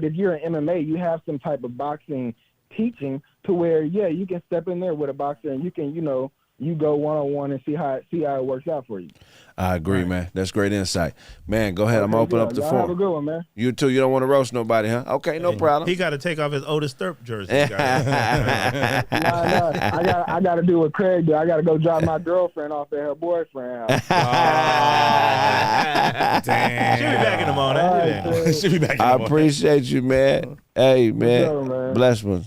if you're in MMA, you have some type of boxing teaching to where you can step in there with a boxer and you can you go one-on-one and see how it works out for you. I agree, man. That's great insight. Man, go ahead. I'm open up the Y'all floor. have a good one, man. You too. You don't want to roast nobody, huh? Okay, no problem. He got to take off his Otis Thurp jersey. I got to do what Kraig do. I got to go drop my girlfriend off at her boyfriend house. Damn. She'll be back in the morning. She'll be back in the morning. I appreciate you, man. Hey, man. What's up, man? Bless one.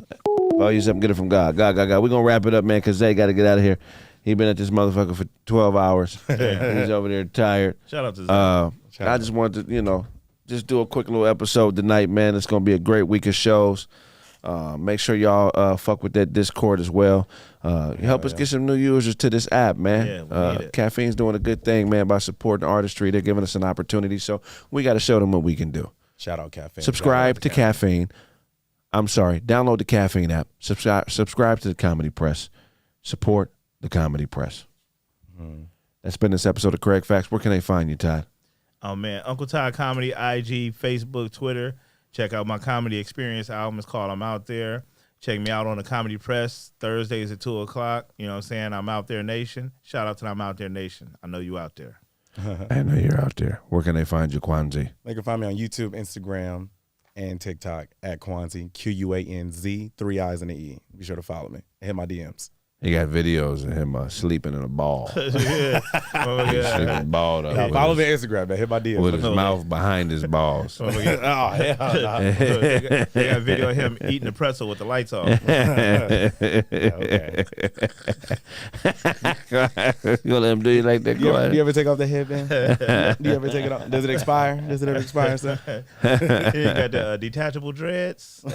Oh, you something, get it from God. God. We're going to wrap it up, man, because Zay got to get out of here. He been at this motherfucker for 12 hours. He's over there tired. Shout out to Zay. I just wanted to, just do a quick little episode tonight, man. It's going to be a great week of shows. Make sure y'all fuck with that Discord as well. Help us get some new users to this app, man. Yeah, we need it. Caffeine's doing a good thing, man, by supporting artistry. They're giving us an opportunity, so we got to show them what we can do. Shout out Caffeine. Subscribe to Caffeine. I'm sorry. Download the Caffeine app. Subscribe to the Comedy Press. Support the Comedy Press. That's been this episode of KraigFacts. Where can they find you, Todd? Oh, man. Uncle Todd Comedy, IG, Facebook, Twitter. Check out my Comedy Experience album. It's called I'm Out There. Check me out on the Comedy Press Thursdays at 2 o'clock. You know what I'm saying? I'm Out There Nation. Shout out to the I'm Out There Nation. I know you out there. I know you're out there. Where can they find you, Kwanzi? They can find me on YouTube, Instagram, and TikTok at Kwanzi, Quanz, 3 I's and an E. Be sure to follow me. Hit my DMs. He got videos of him sleeping in a ball. Yeah. Oh, yeah. Sleeping balled up. Yeah, follow the Instagram, man. Hit my DMs. With his mouth behind his balls. Oh, hell no. They got a video of him eating a pretzel with the lights off. You gonna let him do you like that? Do you ever take off the headband? Do you ever take it off? Does it expire? Does it ever expire, sir? He got the detachable dreads. There's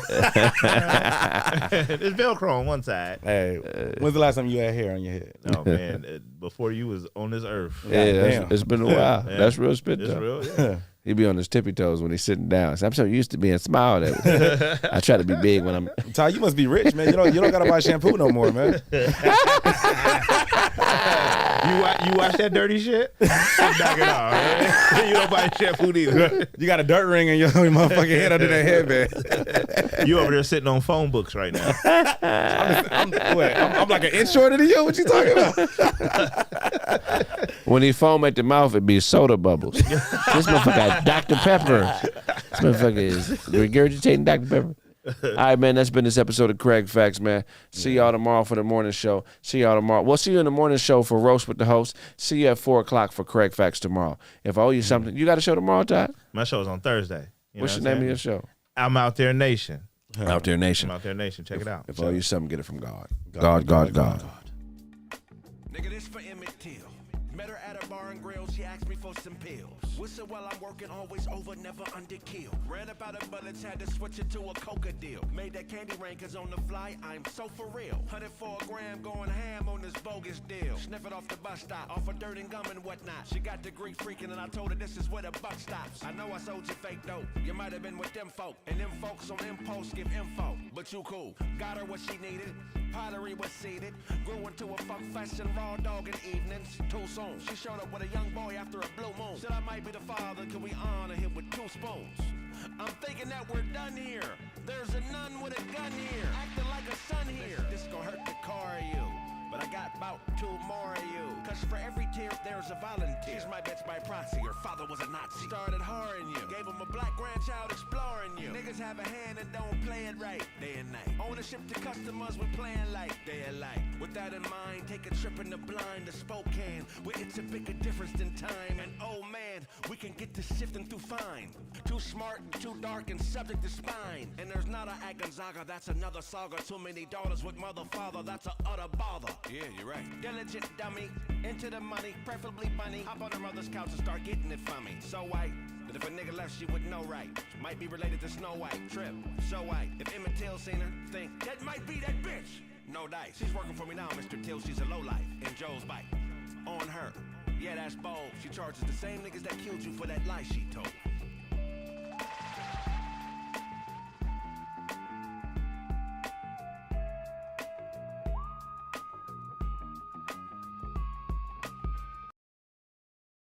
Velcro on one side. Hey, when's the last time you had hair on your head? Oh, man. Before you was on this earth. Yeah, it's been a while. Yeah. That's real spit, It's though. real, yeah. He be on his tippy toes when he's sitting down. So I'm so used to being smiled at. I try to be big when I'm. Ty, you must be rich, man. You don't gotta buy shampoo no more, man. You watch that dirty shit? Knock it off. Man. You don't buy shampoo either. You got a dirt ring in your motherfucking head under that headband. You over there sitting on phone books right now. I'm like an inch shorter than you. What you talking about? When he foam at the mouth, it be soda bubbles. This motherfucker got Dr. Pepper. This motherfucker is regurgitating Dr. Pepper. All right, man, that's been this episode of KraigFacts, man. See y'all tomorrow for the morning show. See y'all tomorrow. We'll see you in the morning show for Roast with the Host. See you at 4 o'clock for KraigFacts tomorrow. If I owe you something, you got a show tomorrow, Todd? My show's on Thursday. What's the name of your show? I'm Out There Nation. Out There Nation. I'm Out There Nation. Check it out. If I owe you something, get it from God. God. Nigga, this for Emmett Till. Met her at a bar and grill, she asked me for some pills. Whistle while I'm working, always over, never underkill. Read about her bullets, had to switch it to a coca deal. Made that candy rain, cause on the fly, I'm so for real. 100 for a gram, going ham on this bogus deal. Sniff it off the bus stop, off of dirt and gum and whatnot. She got the Greek freaking and I told her this is where the buck stops. I know I sold you fake dope, you might have been with them folk. And them folks on impulse give info, but you cool. Got her what she needed, pottery was seeded. Grew into a funk fest and raw dog in evenings. Too soon, she showed up with a young boy after a blue moon. Said I might be the father, can we honor him with 2 spoons? I'm thinking that we're done here. There's a nun with a gun here, acting like a son here. This gon' hurt the car of you, but I got about 2 more of you. Cause for every volunteer, there's a volunteer. Here's my bitch by proxy. Your father was a Nazi. Started whoring you. Gave him a black grandchild exploring you. Niggas have a hand and don't play it right. Day and night. Ownership to customers, we playing like day and light. With that in mind, take a trip in the blind to Spokane, where it's a bigger difference than time. And oh man, we can get to sifting through fine. Too smart, too dark, and subject to spine. And there's not a at Gonzaga, that's another saga. Too many daughters with mother, father, that's a utter bother. Yeah, you're right. Diligent dummy, into the money, preferably bunny. Hop on her mother's couch and start getting it from me. So white, that if a nigga left, she would know right. Might be related to Snow White, Trip, so white. If Emmett Till seen her, think, that might be that bitch. No dice. She's working for me now, Mr. Till, she's a lowlife. In Joe's bite, on her. Yeah, that's bold. She charges the same niggas that killed you for that lie she told.